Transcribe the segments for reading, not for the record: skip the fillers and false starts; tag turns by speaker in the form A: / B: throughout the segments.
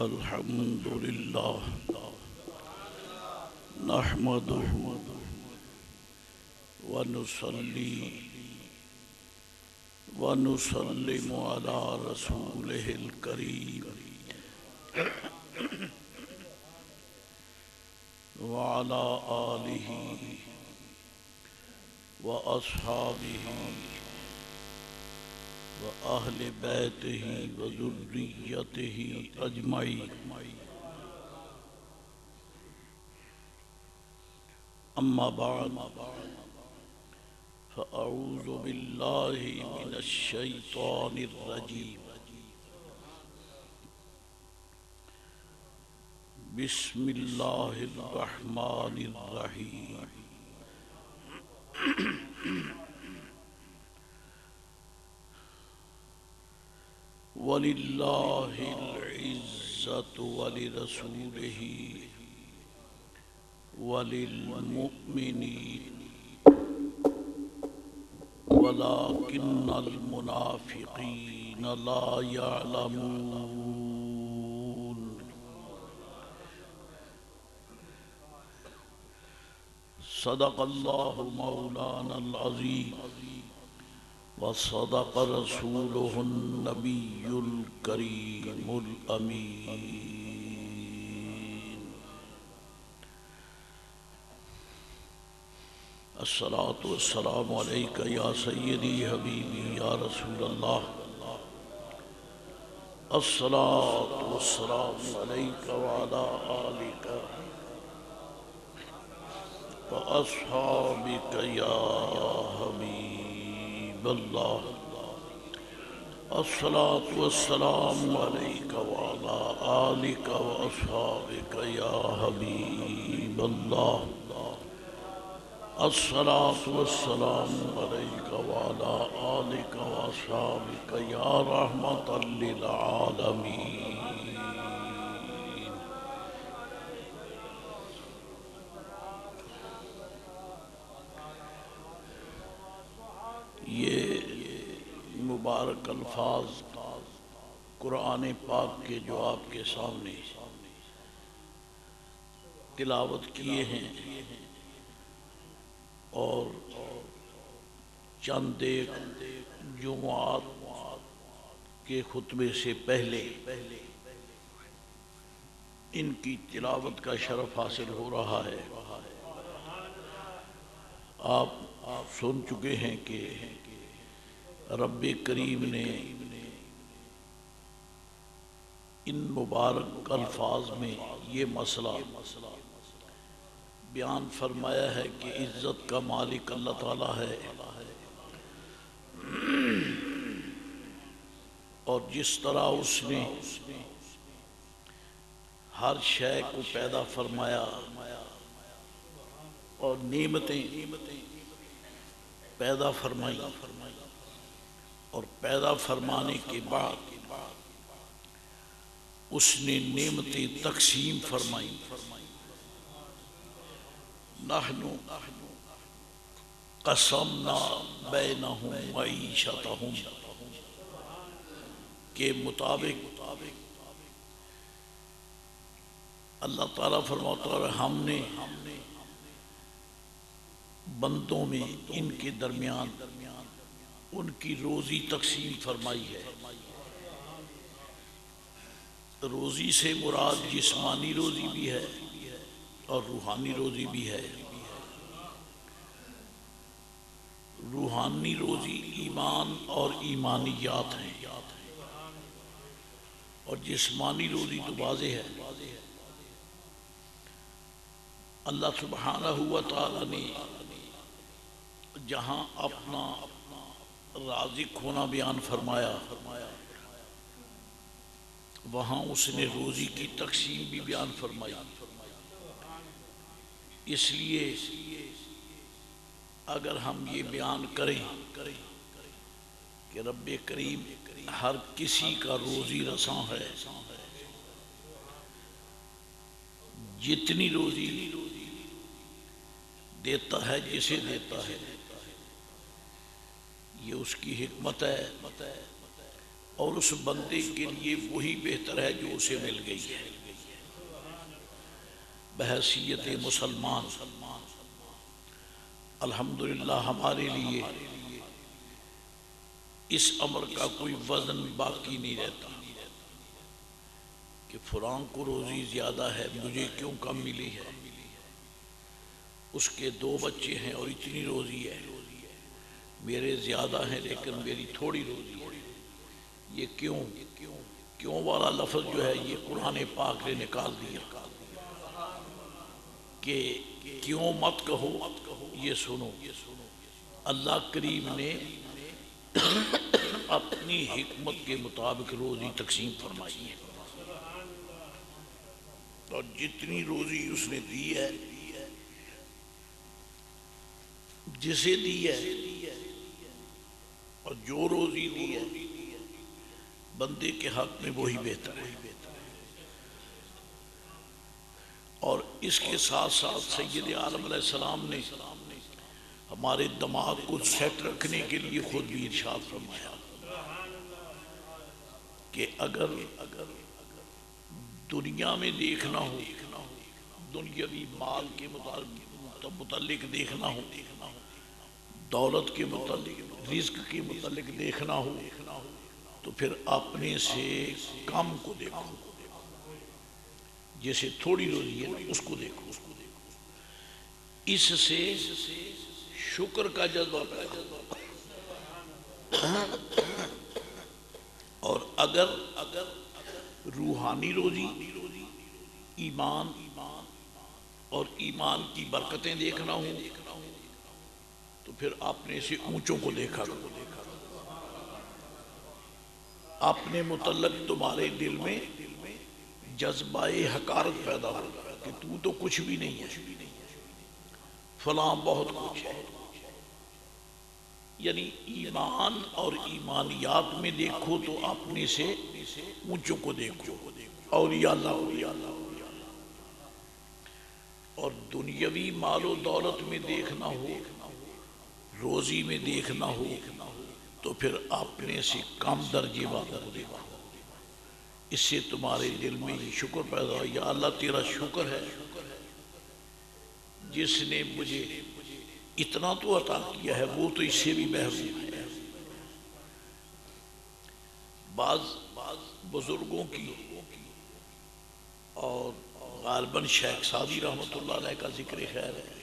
A: الحمد لله نحمده ونصلي ونسلم على رسوله الكريم وعلى آله وأصحابه وأهل بيته وذريته أجمعين أما بعد فأعوذ بالله من الشيطان الرجيم بسم الله الرحمن الرحيم وَلِلَّهِ الْعِزَّةُ وَلِرَسُولِهِ وَلِلْمُؤْمِنِينَ وَلَكِنَّ الْمُنَافِقِينَ لَا يَعْلَمُونَ صدق الله مولانا العظيم وصدق رسوله النبي الكريم الأمين الصلاة والسلام عليك يا سيدي حبيبي يا رسول الله الصلاة والسلام عليك وعلى آلك وأصحابك يا حبيب الله الصلاة والسلام عليك وعلى آلك وأصحابك يا حبيب الله الصلاة والسلام عليك وعلى آلك وأصحابك يا رحمة للعالمين یہ مبارک الفاظ قرآن پاک کے جو آپ کے سامنے تلاوت کیے ہیں اور چند ایک جمعات کے خطبے سے پہلے ان کی تلاوت کا شرف حاصل ہو رہا ہے۔ آپ سن چکے ہیں کہ رب کریم نے ان مبارک الفاظ میں یہ مسئلہ بیان فرمایا ہے کہ عزت کا مالک اللہ تعالیٰ ہے اور جس طرح اس نے ہر شے کو پیدا فرمایا اور نعمتیں پیدا فرمائی اور پیدا فرمانے کے بعد اس نے نعمتیں تقسیم فرمائی۔ نحن قسمنا بینہم معیشتہم کے مطابق اللہ تعالیٰ فرماتا ہے ہم نے بندوں میں ان کے درمیان ان کی روزی تقسیم فرمائی ہے۔ روزی سے مراد جسمانی روزی بھی ہے اور روحانی روزی بھی ہے۔ روحانی روزی ایمان اور ایمانیات ہیں اور جسمانی روزی تو واضح ہے۔ اللہ سبحانہ و تعالی نے جہاں اپنا رازق ہونا بیان فرمایا وہاں اس نے روزی کی تقسیم بھی بیان فرمائی۔ اس لیے اگر ہم یہ بیان کریں کہ رب کریم ہر کسی کا روزی رساں ہے، جتنی روزی دیتا ہے جسے دیتا ہے، یہ اس کی حکمت ہے اور اس بندے کے لیے وہی بہتر ہے جو اسے مل گئی ہے۔ بحیثیت مسلمان الحمدللہ ہمارے لیے اس امر کا کوئی وزن باقی نہیں رہتا کہ فلاں کو روزی زیادہ ہے مجھے کیوں کم ملی ہے، اس کے 2 بچے ہیں اور اتنی روزی ہے، میرے زیادہ ہیں لیکن میری تھوڑی روزی ہے۔ یہ کیوں والا لفظ جو ہے یہ قرآن پاک نے نکال دیا کہ کیوں مت کہو، یہ سنو۔ اللہ کریم نے اپنی حکمت کے مطابق روزی تقسیم فرمائی ہے، اور جتنی روزی اس نے دی ہے، جسے دی ہے، اور جو روزی دی ہے بندے کے حق میں وہی بہتر ہے۔ اور اس کے ساتھ ساتھ سید عالم علیہ السلام نے ہمارے دماغ کو سیٹ رکھنے کے لیے خود بھی ارشاد فرمایا کہ اگر دنیا میں دیکھنا ہو، دنیاوی مال کے متعلق دیکھنا ہو، دولت کے متعلق، رزق کے متعلق دیکھنا ہو، تو پھر اپنے سے کم کو دیکھو، جیسے تھوڑی روزی ہے نا اس کو دیکھو، اس سے شکر کا جذبہ پیدا ہوگا۔ اور اگر روحانی روزی، ایمان اور ایمان کی برکتیں دیکھنا ہو تو پھر اپنے سے اونچوں کو دیکھا کرو، اپنے متعلق تمہارے دل میں جذبہ حقارت پیدا ہوگا کہ تو کچھ بھی نہیں ہے، فلاں بہت کچھ ہے۔ یعنی ایمان اور ایمانیات میں دیکھو تو اپنے سے اونچوں کو دیکھو، اولیاء اللہ، اور دنیاوی مال و دولت میں دیکھنا ہو، روزی میں دیکھنا ہو تو پھر اپنے سے کم درجے والوں کو دیکھو، اس سے تمہارے دل میں یہ شکر پیدا ہو، یا اللہ تیرا شکر ہے جس نے مجھے اتنا تو عطا کیا ہے، وہ تو اس سے بھی محروم ہے۔ بعض بزرگوں کی اور غالباً شیخ سعدی رحمۃ اللہ علیہ کا ذکر خیر ہے،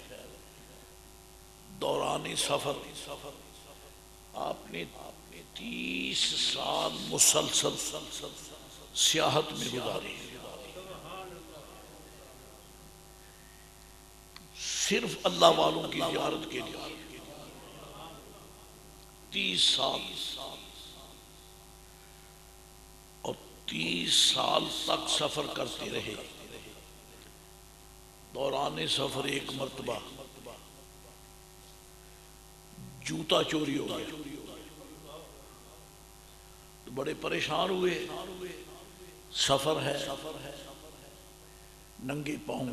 A: دوران سفر آپ نے 30 سال مسلسل سیاحت میں گزارے، صرف اللہ والوں کی زیارت کے لیے 30 سال، اور 30 سال تک سفر کرتے رہے۔ دوران سفر ایک مرتبہ جوتا چوری ہو گیا تو بڑے پریشان ہوئے، سفر ہے، ننگے پاؤں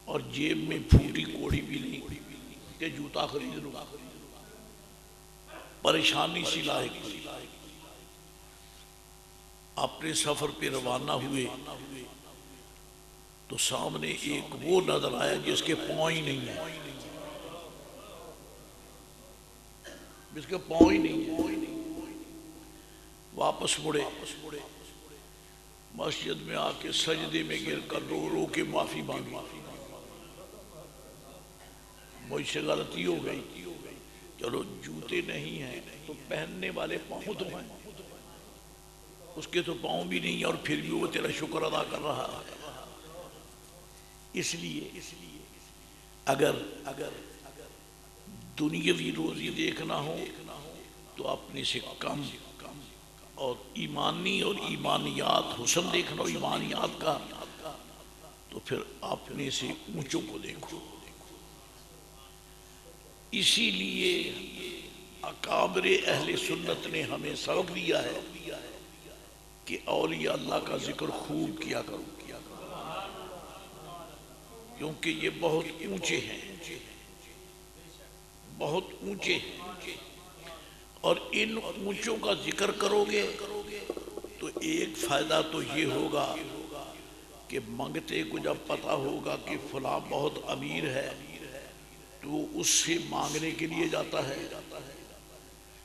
A: اور جیب میں پھوٹی کوڑی بھی نہیں کہ جوتا خرید لوں، پریشانی سی لاحق ہوئی۔ اپنے سفر پہ روانہ ہوئے تو سامنے ایک وہ نظر آیا جس کے پاؤں ہی نہیں ہے، جس کے پاؤں ہی نہیں ہے۔ واپس مڑے، مسجد میں آ کے سجدے میں گر کر رو رو کے معافی مانگی، مجھ سے غلطی ہو گئی، چلو جوتے نہیں ہیں تو پہننے والے پاؤں تو ہیں، اس کے تو پاؤں بھی نہیں اور پھر بھی وہ تیرا شکر ادا کر رہا ہے۔ اس لیے اگر دنیاوی روزی دیکھنا ہو تو اپنے سے کم، اور ایمانی اور ایمانیات حسن دیکھنا ہو ایمانیات کا تو پھر اپنے سے اونچوں کو دیکھو۔ اسی لیے اکابر اہل سنت نے ہمیں سبق دیا ہے کہ اولیاء اللہ کا ذکر خوب کیا کرو، کیونکہ یہ بہت اونچے ہیں، بہت اونچے ہیں۔ اور ان اونچوں کا ذکر کرو گے تو ایک فائدہ تو یہ ہوگا کہ منگتے کو جب پتہ ہوگا کہ فلاں بہت امیر ہے تو وہ اس سے مانگنے کے لیے جاتا ہے۔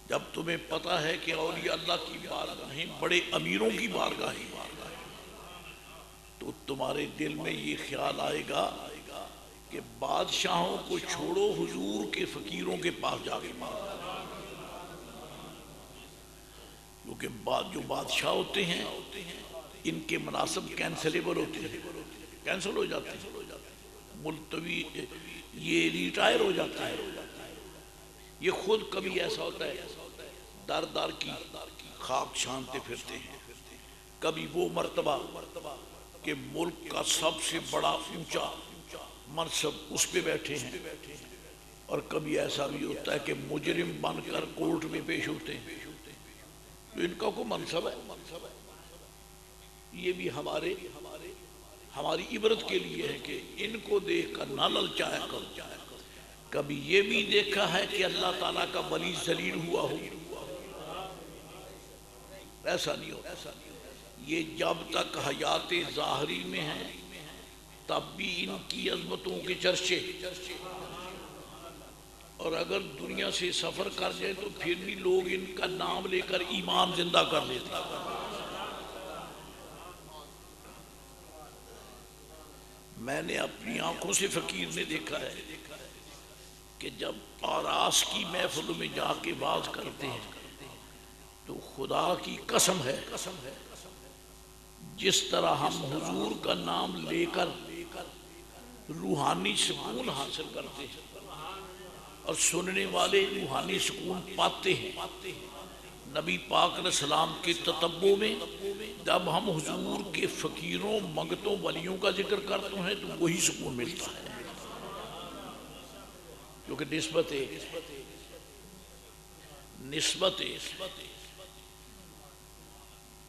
A: جب تمہیں پتہ ہے کہ اولیاء اللہ کی بارگاہیں بڑے امیروں کی بارگاہیں تو تمہارے دل میں یہ خیال آئے گا کہ بادشاہوں کو چھوڑو، حضور کے فقیروں کے پاس جا کے مانگو، کیونکہ جو بادشاہ ہوتے ہیں ان کے مناصب کینسلیبل ہوتے ہیں، کینسل ہو جاتے ہیں، ملتوی، یہ ریٹائر ہو جاتا ہے۔ یہ خود کبھی ایسا ہوتا ہے در در کی خاک چھانتے پھرتے ہیں، کبھی وہ مرتبہ کہ ملک کا سب سے بڑا اونچا منصب اس پہ بیٹھے ہیں، اور کبھی ایسا بھی ہوتا ہے کہ مجرم بن کر کورٹ میں پیش ہوتے ہیں، تو ان کا کوئی منصب ہے۔ یہ بھی ہماری عبرت کے لیے ہے کہ ان کو دیکھ کر نہ للچایا کرو۔ کبھی یہ بھی دیکھا ہے کہ اللہ تعالیٰ کا ولی ذلیل ہوا ہو؟ ایسا نہیں ہوتا۔ یہ جب تک حیات ظاہری میں ہیں تب بھی ان کی عظمتوں کے چرچے، اور اگر دنیا سے سفر کر جائے تو پھر بھی لوگ ان کا نام لے کر ایمان زندہ کر لیتے ہیں۔ میں نے اپنی آنکھوں سے فقیر نے دیکھا ہے کہ جب آراس کی محفلوں میں جا کے واز کرتے ہیں تو خدا کی قسم ہے جس طرح ہم حضور کا نام لے کر روحانی سکون حاصل کرتے ہیں اور سننے والے روحانی سکون پاتے ہیں، نبی پاک علیہ السلام کے تتبع میں جب ہم حضور کے فقیروں، منگتوں، ولیوں کا ذکر کرتے ہیں تو وہی سکون ملتا ہے، کیونکہ نسبت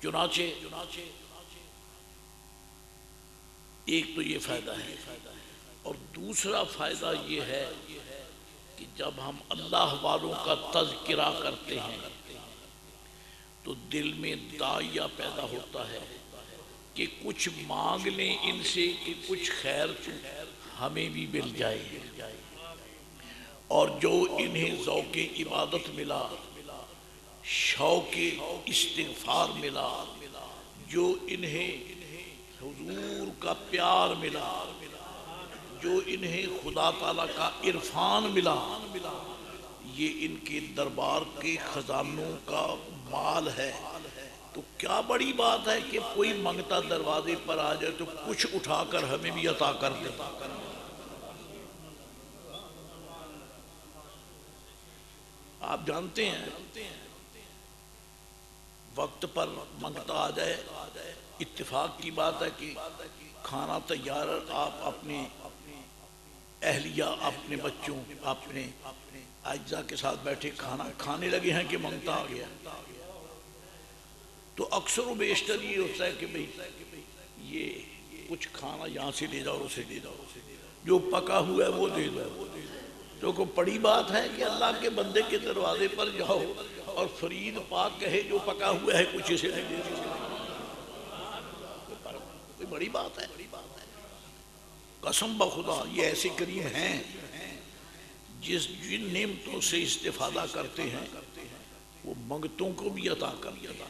A: چنانچہ ایک تو یہ فائدہ ہے، اور دوسرا فائدہ یہ ہے کہ جب ہم اللہ والوں کا تذکرہ کرتے ہیں تو دل میں داعیہ پیدا ہوتا ہے کہ کچھ مانگ لیں ان سے کہ کچھ خیر ہمیں بھی مل جائے، اور جو انہیں ذوق عبادت ملا، شوق استغفار ملا، جو انہیں حضور کا پیار ملا، جو انہیں خدا تعالیٰ کا عرفان ملا، یہ ان کے دربار کے خزانوں کا مال ہے۔ تو کیا بڑی بات ہے کہ کوئی منگتا دروازے پر آ جائے تو کچھ اٹھا کر ہمیں بھی عطا کر دے۔ آپ جانتے ہیں وقت پر منگتا آ جائے، اتفاق کی بات ہے کہ کھانا تیار، آپ اپنے اہلیہ، اپنے بچوں، اپنے اجزاء کے ساتھ بیٹھے کھانا کھانے لگے ہیں کہ منگتا آ گیا، تو اکثر و بیشتر یہ ہوتا ہے کہ بھئی یہ کچھ کھانا یہاں سے لے جاؤ، اسے دے جاؤ، جو پکا ہوا ہے وہ دے دو۔ تو کوئی بڑی بات ہے کہ اللہ کے بندے کے دروازے پر جاؤ اور فرید پاک کہے جو پکا ہوا ہے کچھ اسے دے دو، کوئی بڑی بات ہے؟ قسم بخدا یہ ایسے کریم ہیں جن نعمتوں سے استفادہ کرتے ہیں وہ منگتوں کو بھی عطا کرتے ہیں۔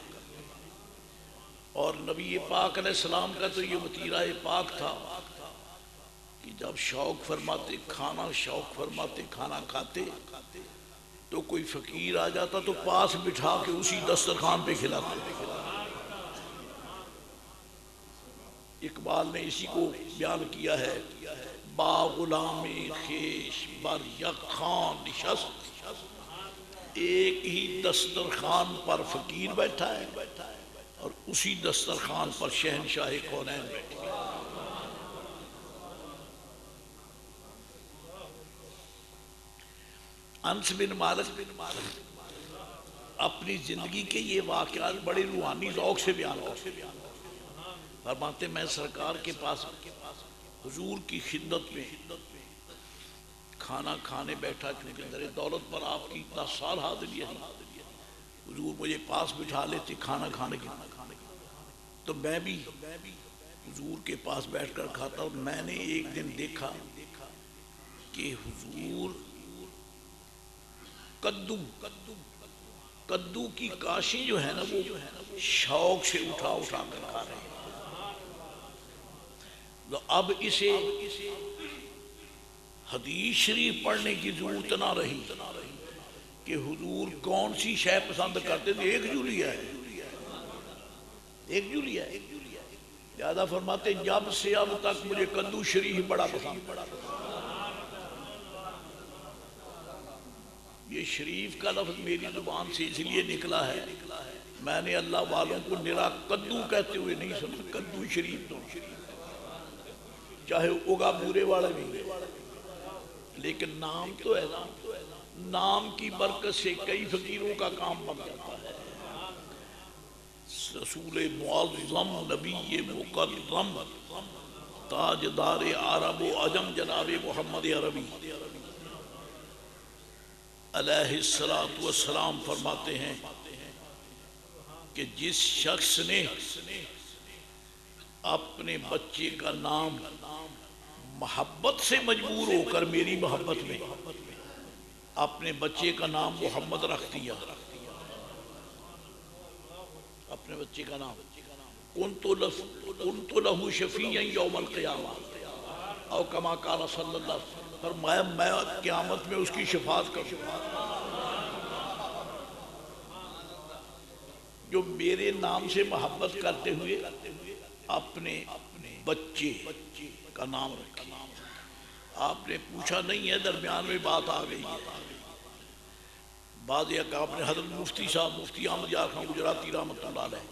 A: اور نبی پاک علیہ السلام کا تو یہ وتیرہ پاک تھا کہ جب شوق فرماتے کھانا کھاتے تو کوئی فقیر آ جاتا تو پاس بٹھا کے اسی دسترخوان پہ کھلاتے۔ اقبال نے اسی کو بیان کیا ہے، با غلام خیش بر یک خان نشست، ایک ہی دسترخوان پر فقیر بیٹھا ہے اور اسی دسترخوان پر شہنشاہ کونین بیٹھے۔ انس بن مالک اپنی زندگی کے یہ واقعات بڑے روحانی ذوق سے بیان کرتے ہیں، فرماتے میں سرکار کے پاس حضور کی خدمت میں کھانا کھانے بیٹھا، کیونکہ در دولت پر آپ کی 10 سال حاضری ہے، حضور مجھے پاس بٹھا لیتے کھانا کھانے کے، تو میں بھی حضور کے پاس بیٹھ کر کھاتا. اور میں نے ایک دن دیکھا کہ حضور کدو کی کاشی جو ہے نا وہ شوق سے اٹھا اٹھا کر کھا رہے ہیں. تو اب اسے حدیث شریف پڑھنے کی ضرورت نہ رہی کہ حضور کون سی شے پسند کرتے تھے. ایک جولیا ہے، ایک جولیا ہے. لہذا فرماتے جب سے اب تک مجھے کدو شریف بڑا پسند. یہ شریف کا لفظ میری زبان سے اس لیے نکلا ہے، میں نے اللہ والوں کو نرا کدو کہتے ہوئے نہیں سنا. کدو شریف تو چاہے اگا بورے والے بھی، لیکن نام تو ہے نا. نام کی برکت سے کئی فقیروں کا کام بن جاتا ہے. رسول معظم نبی مکرم تاجدار عرب و عجم جناب محمد عربی علیہ السلام فرماتے ہیں کہ جس شخص نے اپنے بچے کا نام محبت سے مجبور ہو کر میری محبت میں اپنے بچے کا نام محمد رکھ دیا، اپنے بچے کا نام کنت لہ شفیعا یوم القیامہ او کما قال صلی اللہ علیہ وسلم، فرمایا میں قیامت میں اس کی شفاعت کروں. جو میرے نام سے محبت کرتے ہوئے اپنے بچے کا نام رکھے. آپ نے پوچھا نہیں ہے، درمیان میں بات آ گئی ہے. بعض آپ نے حضرت مفتی صاحب مفتی احمد یار خان گجراتی رحمۃ اللہ علیہ،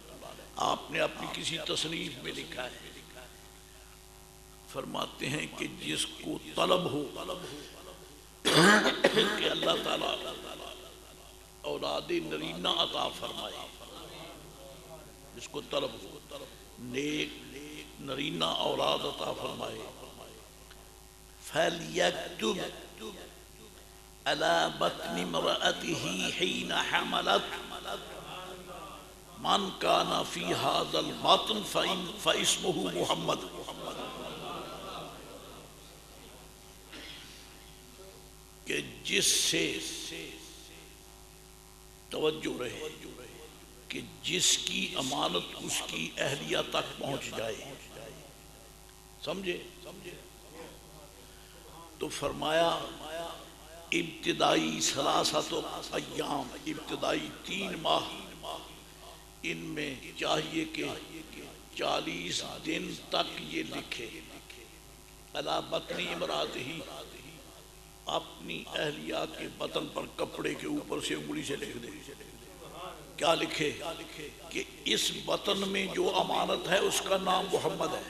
A: آپ نے اپنی کسی تصنیف میں لکھا ہے، فرماتے ہیں کہ جس کو طلب ہو کہ اللہ تعالیٰ اولاد نرینہ عطا فرمائے، جس کو طلب ہو نیک نرینہ اولاد عطا فرمائے، فَلْيَكْتُبْ عَلَى بَطْنِ امْرَأَتِهِ حِينَ حَمَلَتْ مَنْ كَانَ فِي هَذَا الْبَطْنِ فَإِسْمُهُ محمد. کہ جس سے توجہ رہے کہ جس کی امانت اس کی اہلیہ تک پہنچ جائے، سمجھے؟ تو فرمایا ابتدائی ثلاثت ایام، ابتدائی 3 ماہ، ان میں چاہیے کہ 40 دن تک یہ لکھے علی بطن امرأتہ، اپنی اہلیہ کے بطن پر کپڑے کے اوپر سے انگلی سے لکھ دے. کیا لکھے؟ کہ اس بطن میں جو امانت ہے اس کا نام محمد ہے.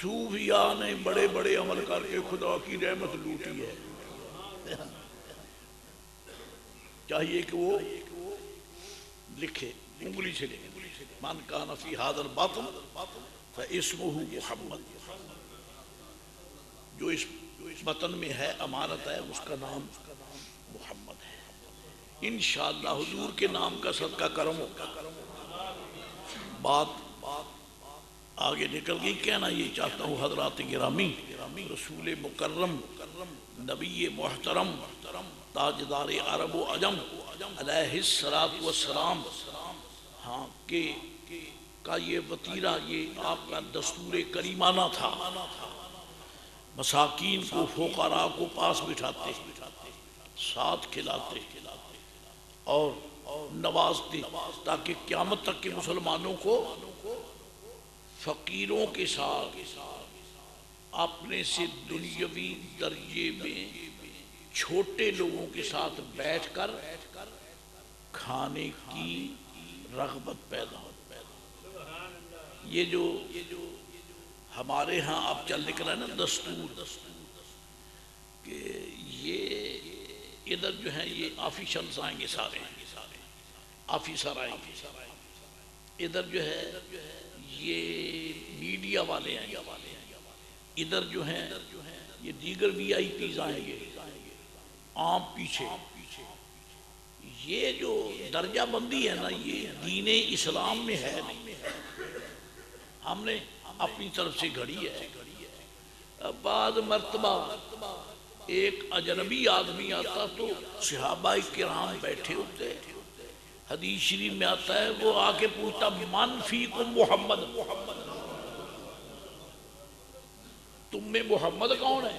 A: صوفیاء نے بڑے بڑے عمل کر کے خدا کی رحمت لوٹی ہے. چاہیے کہ وہ لکھے، انگلی سے لکھے من کان فی ھذا البطن فاسمہ محمد، جو اس بطن میں ہے امانت ہے اس کا نام محمد ہے. انشاءاللہ حضور کے نام کا صدقہ کرم ہوگا. بات آگے نکل گئی. کہنا یہ چاہتا ہوں حضرات گرامی، رسول مکرم نبی محترم تاجدار عرب و عجم علیہ السلام ہاں کا یہ وطیرہ، یہ آپ کا دستور کریمانہ تھا. مساکین کو فقراء کو پاس بٹھاتے، ساتھ کھلاتے اور نوازتے، تاکہ قیامت تک کے مسلمانوں کو فقیروں کے ساتھ اپنے سے دنیاوی درجے میں چھوٹے لوگوں کے ساتھ بیٹھ کر کھانے کی رغبت پیدا ہو. یہ جو ہمارے ہاں اب چل نکلا ہے نا دستور، کہ یہ ادھر جو ہے یہ آفیشلز آئیں گے، سارے آفیسر آئیں گے، ادھر جو ہے یہ میڈیا والے آئیں گے، ادھر جو ہیں یہ دیگر وی آئی پیز آئیں گے عام پیچھے. یہ جو درجہ بندی ہے نا یہ دین اسلام میں ہے نہیں، ہم نے اپنی طرف سے گھڑی ہے. بعض مرتبہ ایک اجنبی آدمی آتا تو صحابہ کرام بیٹھے ہوتے، حدیث شریف میں آتا ہے وہ آ کے پوچھتا من فیکم محمد، تم میں محمد کون ہے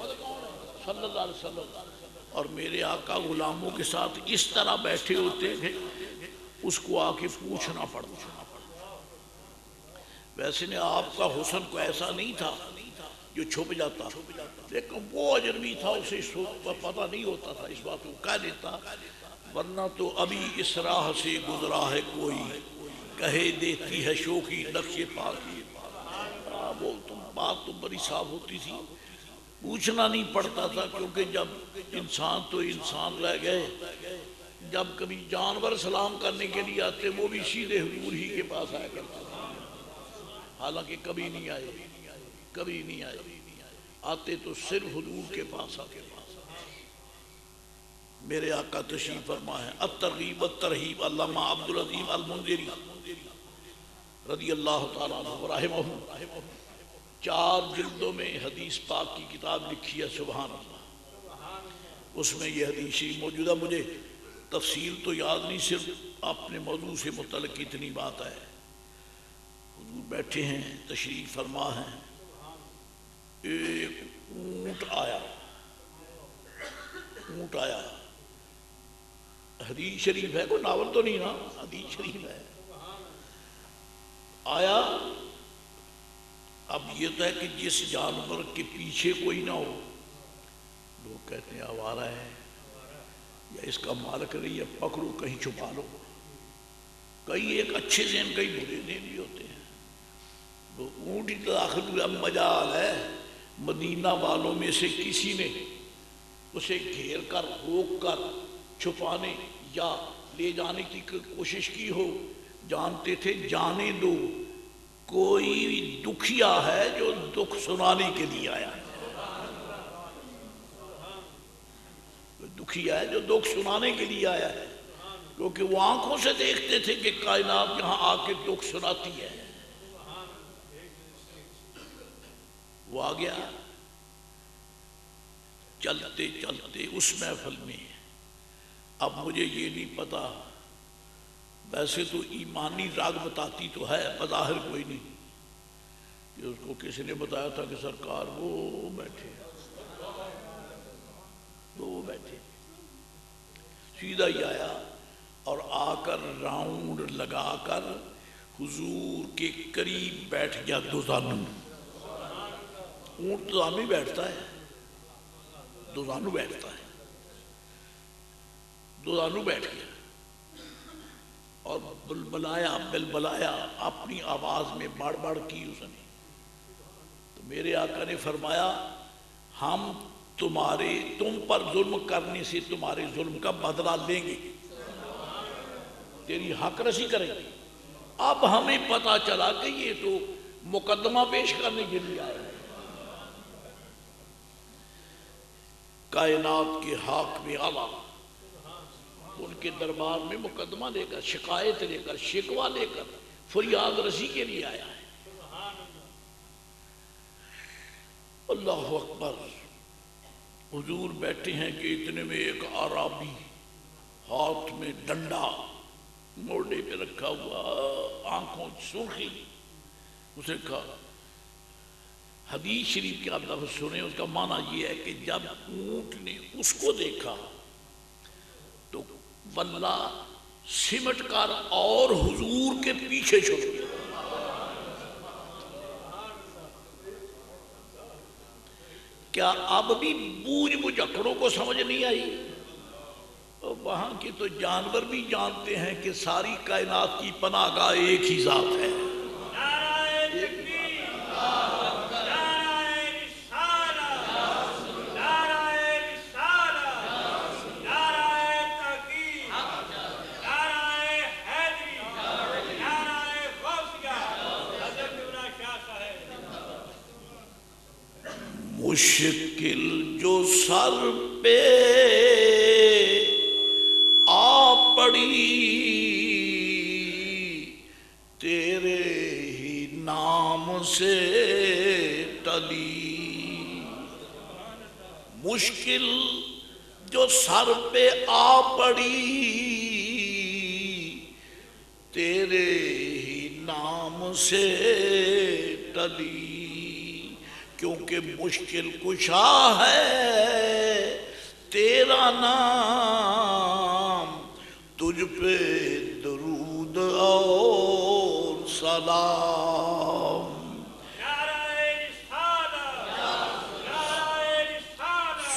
A: صلی اللہ علیہ وسلم. اور میرے آقا غلاموں کے ساتھ اس طرح بیٹھے ہوتے تھے اس کو آ کے پوچھنا پڑتا. ویسے نے آپ کا حسن کو ایسا نہیں تھا جو چھپ جاتا، لیکن وہ اجنبی تھا اسے پتہ نہیں ہوتا تھا، اس بات کو کہہ دیتا. ورنہ تو ابھی اس راہ سے گزرا ہے کوئی کہے دیتی ہے شوخی نقش پاکی. وہ تو بات تو بڑی صاف ہوتی تھی، پوچھنا نہیں پڑتا تھا. کیونکہ جب انسان تو انسان رہ گئے، جب کبھی جانور سلام کرنے کے لیے آتے وہ بھی سیدھے حضور ہی کے پاس آیا کرتے تھے. حالانکہ کبھی نہیں آئے، کبھی نہیں آئے، آتے تو صرف حضور کے پاس آتے. میرے آقا تشریف فرما ہے. الترغیب الترہیب علامہ عبدالعظیم المنذری رضی اللہ تعالیٰ عنہ رحمہ، 4 جلدوں میں حدیث پاک کی کتاب لکھی ہے. سبحان اللہ. اس میں یہ حدیث شریف موجود ہے. مجھے تفصیل تو یاد نہیں، صرف اپنے موضوع سے متعلق اتنی بات ہے. حضور بیٹھے ہیں، تشریف فرما ہیں، ایک اونٹ آیا. اونٹ آیا، حدیث شریف ہے، کوئی ناول تو نہیں نا، حدیث شریف ہے. آیا. اب یہ تو ہے کہ جس جانور کے پیچھے کوئی نہ ہو، لوگ کہتے ہیں آوارہ ہے یا اس کا مالک نہیں ہے، پکڑو کہیں چھپا لو. کئی ایک اچھے ذہن کئی برے ذہن بھی ہوتے ہیں. تو اونٹ ہی داخل ہوئے. اب مجال ہے مدینہ والوں میں سے کسی نے اسے گھیر کر روک کر چھپانے یا لے جانے کی کوشش کی ہو. جانتے تھے جانے دو، کوئی دکھیا ہے جو دکھ سنانے کے لیے آیا ہے. دکھیا ہے جو دکھ سنانے کے لیے آیا ہے، کیونکہ وہ آنکھوں سے دیکھتے تھے کہ کائنات یہاں آ کے دکھ سناتی ہے. وہ آ گیا. چلتے چلتے اس محفل میں، اب مجھے یہ نہیں پتا، ویسے تو ایمانی راگ بتاتی تو ہے، بظاہر کوئی نہیں، کہ اس کو کسی نے بتایا تھا کہ سرکار وہ بیٹھے، وہ بیٹھے. سیدھا ہی آیا اور آ کر راؤنڈ لگا کر حضور کے قریب بیٹھ گیا. دوزانو، اونٹ دوزانو ہی بیٹھتا ہے، دوزانو بیٹھتا ہے. دوزانو بیٹھ گیا اور بلبلایا بلبلایا، اپنی آواز میں بڑ بڑ کی اس نے. تو میرے آقا نے فرمایا ہم تم پر ظلم کرنے سے تمہارے ظلم کا بدلہ لیں گے، تیری حق رسی کریں گے. اب ہمیں پتا چلا کہ یہ تو مقدمہ پیش کرنے کے لیے آئے ہیں. کائنات کے حاکم اعلیٰ ان کے دربار میں مقدمہ لے کر، شکایت لے کر، شکوہ لے کر، فریاد رسی کے لیے آیا ہے. اللہ اکبر. حضور بیٹھے ہیں کہ اتنے میں ایک اعرابی ہاتھ میں ڈنڈا موڑے پہ رکھا ہوا، آنکھوں سرخی، اسے کہا. حدیث شریف کے آپ لفظ سنیں، اس کا معنی یہ ہے کہ جب اونٹ نے اس کو دیکھا تو بلّا سمٹ کر اور حضور کے پیچھے چھوڑ گیا. کیا اب بھی بوجھ بجھکڑوں کو سمجھ نہیں آئی؟ وہاں کے تو جانور بھی جانتے ہیں کہ ساری کائنات کی پناہ گاہ ایک ہی ذات ہے. مشکل جو سر پہ آ پڑی تیرے ہی نام سے ٹلی، مشکل جو سر پہ آ پڑی تیرے ہی نام سے ٹلی، کیونکہ مشکل کشا ہے تیرا نام، تجھ پہ درود اور سلام۔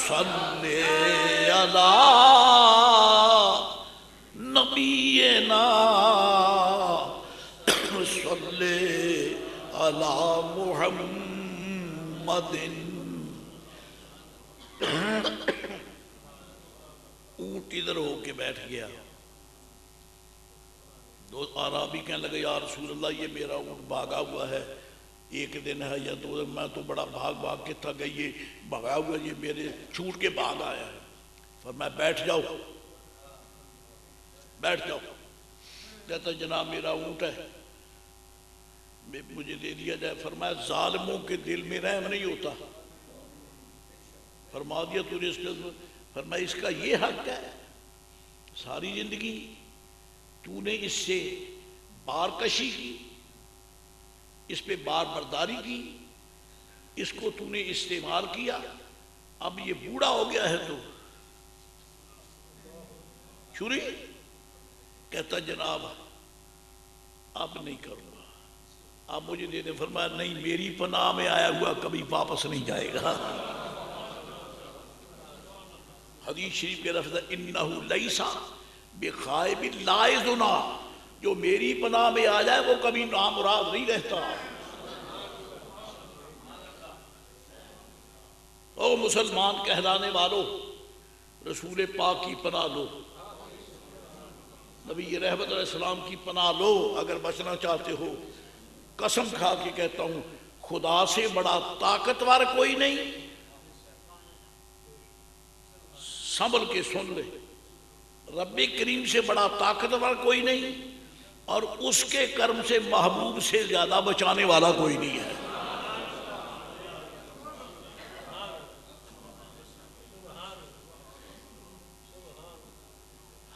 A: صلی علی نبینا صلی علی محمد۔ اونٹ ادھر ہو کے بیٹھ گیا، دو اعرابی کہنے لگے یا رسول اللہ یہ میرا اونٹ بھاگا ہوا ہے، ایک دن ہے یا دو دن، میں تو بڑا بھاگ بھاگ کے تھک گئی، یہ بھاگا ہوا یہ میرے چھوٹ کے بھاگ آیا ہے۔ فرمایا بیٹھ جاؤ بیٹھ جاؤ۔ کہتا جناب میرا اونٹ ہے مجھے دے دیا جائے۔ فرمایا ظالموں کے دل میں رحم نہیں ہوتا، فرما دیا تجھے اس کے، فرمایا اس کا یہ حق ہے، ساری زندگی تو نے اس سے بار کشی کی، اس پہ بار برداری کی، اس کو تو نے استعمال کیا، اب یہ بوڑھا ہو گیا ہے تو چھری۔ کہتا جناب اب نہیں کروں گا، آپ مجھے دے دیں۔ فرمایا نہیں، میری پناہ میں آیا ہوا کبھی واپس نہیں جائے گا۔ حدیث شریف کے لفظ ہے انہو لیسا بخائب لائزنا، جو میری پناہ میں آ جائے وہ کبھی نامراد نہیں رہتا۔ او مسلمان کہلانے والوں، رسول پاک کی پناہ لو، نبی رحمت علیہ السلام کی پناہ لو اگر بچنا چاہتے ہو۔ قسم کھا کے کہتا ہوں خدا سے بڑا طاقتور کوئی نہیں، سنبھل کے سن لے، رب کریم سے بڑا طاقتور کوئی نہیں، اور اس کے کرم سے محبوب سے زیادہ بچانے والا کوئی نہیں ہے۔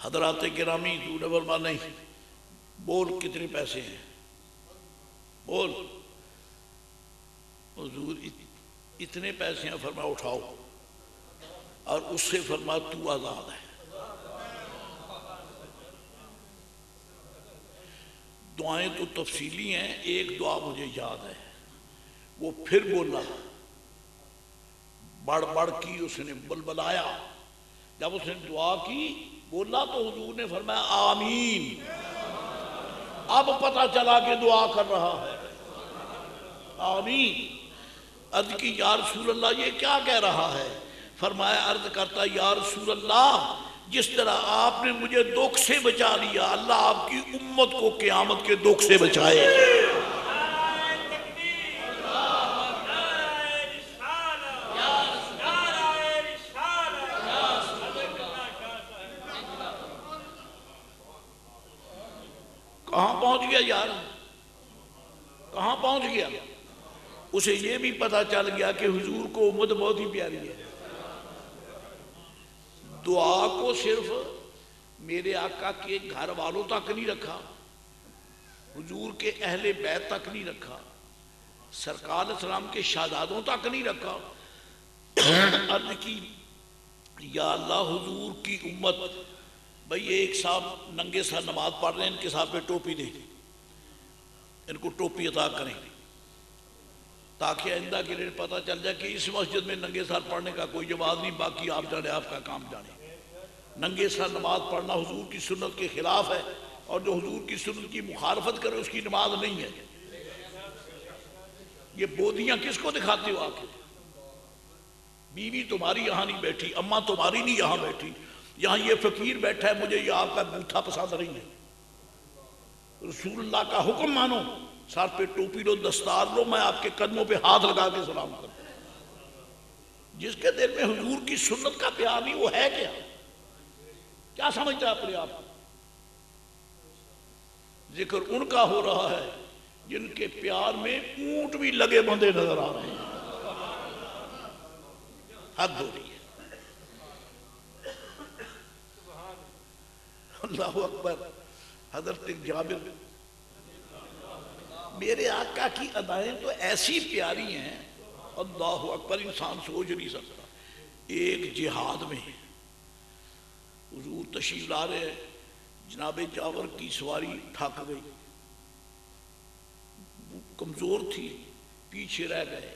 A: حضرات گرامی تو نے فرمایا نہیں، بول کتنے پیسے ہیں، بول۔ حضور اتنے پیسے ہیں، فرمایا اٹھاؤ، اور اس سے فرمایا تو آزاد ہے۔ دعائیں تو تفصیلی ہیں، ایک دعا مجھے یاد ہے، وہ پھر بولا، بڑھ بڑھ کی اس نے بلبلایا، جب اس نے دعا کی بولا تو حضور نے فرمایا آمین۔ اب پتہ چلا کہ دعا کر رہا ہے، آمین۔ عرض کی یا رسول اللہ یہ کیا کہہ رہا ہے؟ فرمایا عرض کرتا یا رسول اللہ جس طرح آپ نے مجھے دکھ سے بچا لیا، اللہ آپ کی امت کو قیامت کے دکھ سے بچائے۔ کہاں پہنچ گیا یار، کہاں پہنچ گیا؟ اسے یہ بھی پتا چل گیا کہ حضور کو امت بہت ہی پیاری ہے۔ دعا کو صرف میرے آقا کے گھر والوں تک نہیں رکھا، حضور کے اہل بیت تک نہیں رکھا، سرکار علیہ السلام کے شہزادوں تک نہیں رکھا۔ عرض کی یا اللہ حضور کی امت، بھئی ایک صاحب ننگے سر نماز پڑھ رہے ہیں، ان کے ساتھ پہ ٹوپی دیں، ان کو ٹوپی عطا کریں تاکہ آئندہ کے لیے پتہ چل جائے کہ اس مسجد میں ننگے سر پڑھنے کا کوئی جواز نہیں، باقی آپ جانے، آپ کا کام جانے۔ ننگے سر نماز پڑھنا حضور کی سنت کے خلاف ہے، اور جو حضور کی سنت کی مخالفت کرے اس کی نماز نہیں ہے۔ یہ بودیاں کس کو دکھاتے ہو آخر؟ بیوی تمہاری یہاں نہیں بیٹھی، اماں تمہاری نہیں یہاں بیٹھی، یہاں یہ فقیر بیٹھا ہے، مجھے یہ آپ کا بوتھا پسند نہیں ہے۔ رسول اللہ کا حکم مانو، ساتھ پہ ٹوپی لو، دستار لو، میں آپ کے قدموں پہ ہاتھ لگا کے سلام کرتا ہوں۔ جس کے دل میں حضور کی سنت کا پیار نہیں، وہ ہے کیا سمجھتا ہے اپنے آپ کو؟ ذکر ان کا ہو رہا ہے جن کے پیار میں اونٹ بھی لگے بندھے نظر آ رہے ہیں. حد ہو رہی ہے. اللہ اکبر. حضرت جابر، میرے آقا کی ادائیں تو ایسی پیاری ہیں، اللہ اکبر، انسان سوچ نہیں سکتا. ایک جہاد میں حضور تشریف لا رہے ہیں، جناب جابر کی سواری تھک گئی، کمزور تھی، پیچھے رہ گئے.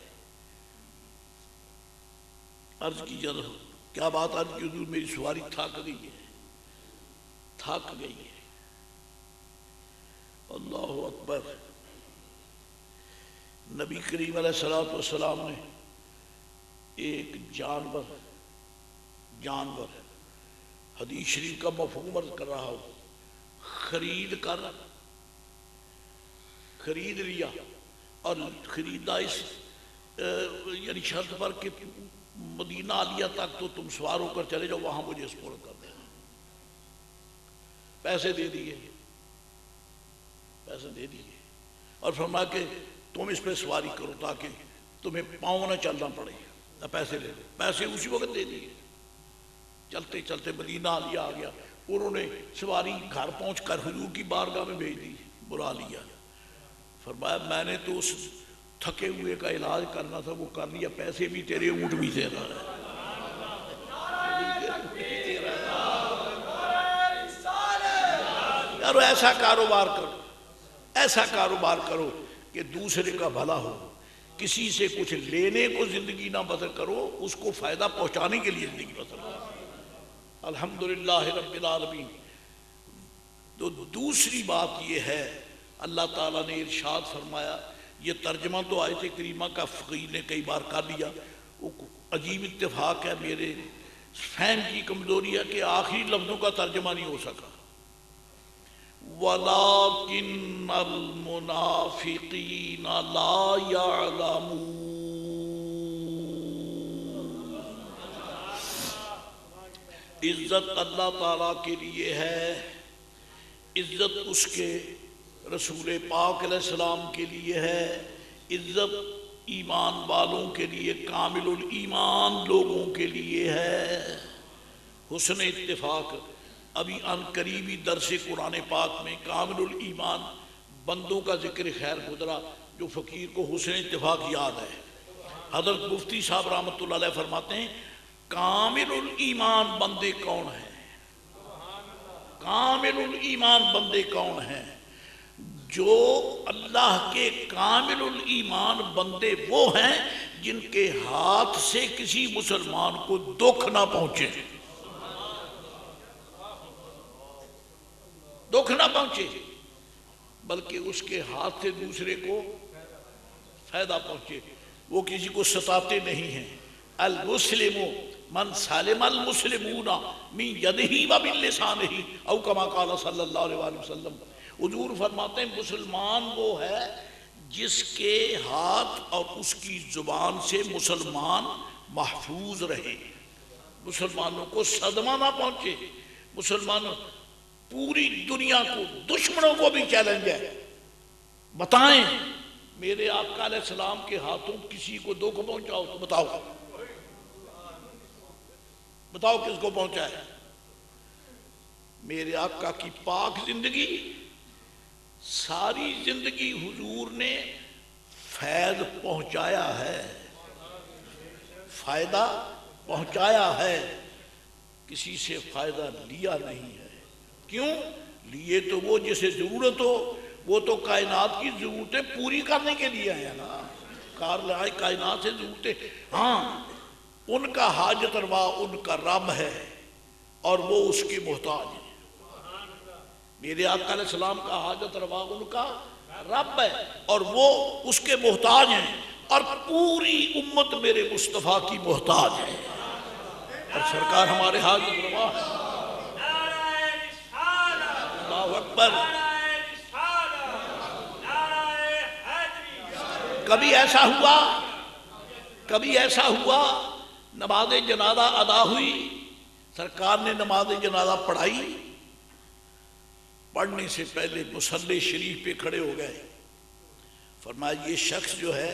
A: عرض کی جب کیا بات؟ عرض کی حضور میری سواری تھک گئی ہے. اللہ اکبر. نبی کریم علیہ السلام نے ایک جانور حدیث شریف کا مفہوم عرض کر رہا ہوں، خرید لیا، اور خریدا اس یعنی شرط پر کہ مدینہ عالیہ تک تو تم سوار ہو کر چلے جاؤ، وہاں مجھے سپرد کر دینا. پیسے دے دیے اور فرمایا کہ تم اس پہ سواری کرو تاکہ تمہیں پاؤں نہ چلنا پڑے. پیسے لے دے. پیسے اسی وقت دے دیے. چلتے چلتے مدینہ عالیہ آ گیا. انہوں نے سواری گھر پہنچ کر حضور کی بارگاہ میں بھیج دی، بلا لیا. فرمایا میں نے تو اس تھکے ہوئے کا علاج کرنا تھا، وہ کر لیا، پیسے بھی تیرے، اونٹ بھی تیرا ہے. یار ایسا کاروبار کرو کہ دوسرے کا بھلا ہو. کسی سے کچھ لینے کو زندگی نہ بسر کرو، اس کو فائدہ پہنچانے کے لیے زندگی بسر کرو. الحمدللہ رب العالمین. تو دوسری بات یہ ہے، اللہ تعالیٰ نے ارشاد فرمایا، یہ ترجمہ تو آیت کریمہ کا فقیر نے کئی بار کر لیا. وہ عجیب اتفاق ہے، میرے فہم کی کمزوری ہے کہ آخری لفظوں کا ترجمہ نہیں ہو سکا. وَلَٰكِنَّ الْمُنَافِقِينَ لَا يَعْلَمُونَ. عزت اللہ تعالیٰ کے لیے ہے، عزت اس کے رسول پاک علیہ السلام کے لیے ہے، عزت ایمان والوں کے لیے، کامل الایمان لوگوں کے لیے ہے. حسن اتفاق ابھی ان قریبی درس قرآن پاک میں کامل الایمان بندوں کا ذکر خیر گزرا، جو فقیر کو حسن اتفاق یاد ہے. حضرت مفتی صاحب رحمۃ اللہ علیہ فرماتے ہیں کامل الایمان بندے کون ہیں؟ کامل الایمان بندے کون ہیں؟ جو اللہ کے کامل الایمان بندے وہ ہیں جن کے ہاتھ سے کسی مسلمان کو دکھ نہ پہنچے. دکھ نہ پہنچے بلکہ اس کے ہاتھ سے دوسرے کو فائدہ پہنچے. وہ کسی کو ستاتے نہیں ہیں. المسلم من سالم المسلمون من یدہ و من لسانہ او کما قال صلی اللہ علیہ وسلم. حضور فرماتے ہیں مسلمان وہ ہے جس کے ہاتھ اور اس کی زبان سے مسلمان محفوظ رہے، مسلمانوں کو صدمہ نہ پہنچے. مسلمانوں پوری دنیا کو، دشمنوں کو بھی چیلنج ہے، بتائیں میرے آقا علیہ السلام کے ہاتھوں کسی کو دکھ پہنچاؤ تو بتاؤ کس کو پہنچا ہے؟ میرے آقا کی پاک زندگی، ساری زندگی حضور نے فیض پہنچایا ہے، فائدہ پہنچایا ہے، کسی سے فائدہ لیا نہیں ہے. کیوں لیے؟ تو وہ جسے ضرورت ہو، وہ تو کائنات کی ضرورتیں پوری کرنے کے لیے ہے نا. کائنات سے ضرورتیں، ہاں ان کا حاجت روا ان کا رب ہے اور وہ اس کے محتاج ہیں. میرے آقا علیہ السلام کا حاجت روا ان کا رب ہے اور وہ اس کے محتاج ہیں، اور پوری امت میرے مصطفیٰ کی محتاج ہے، اور سرکار ہمارے حاجت روا ہے. اللہ اکبر. کبھی ایسا ہوا نماز جنازہ ادا ہوئی، سرکار نے نماز جنازہ پڑھائی، پڑھنے سے پہلے مصلی شریف پہ کھڑے ہو گئے، فرمایا یہ شخص جو ہے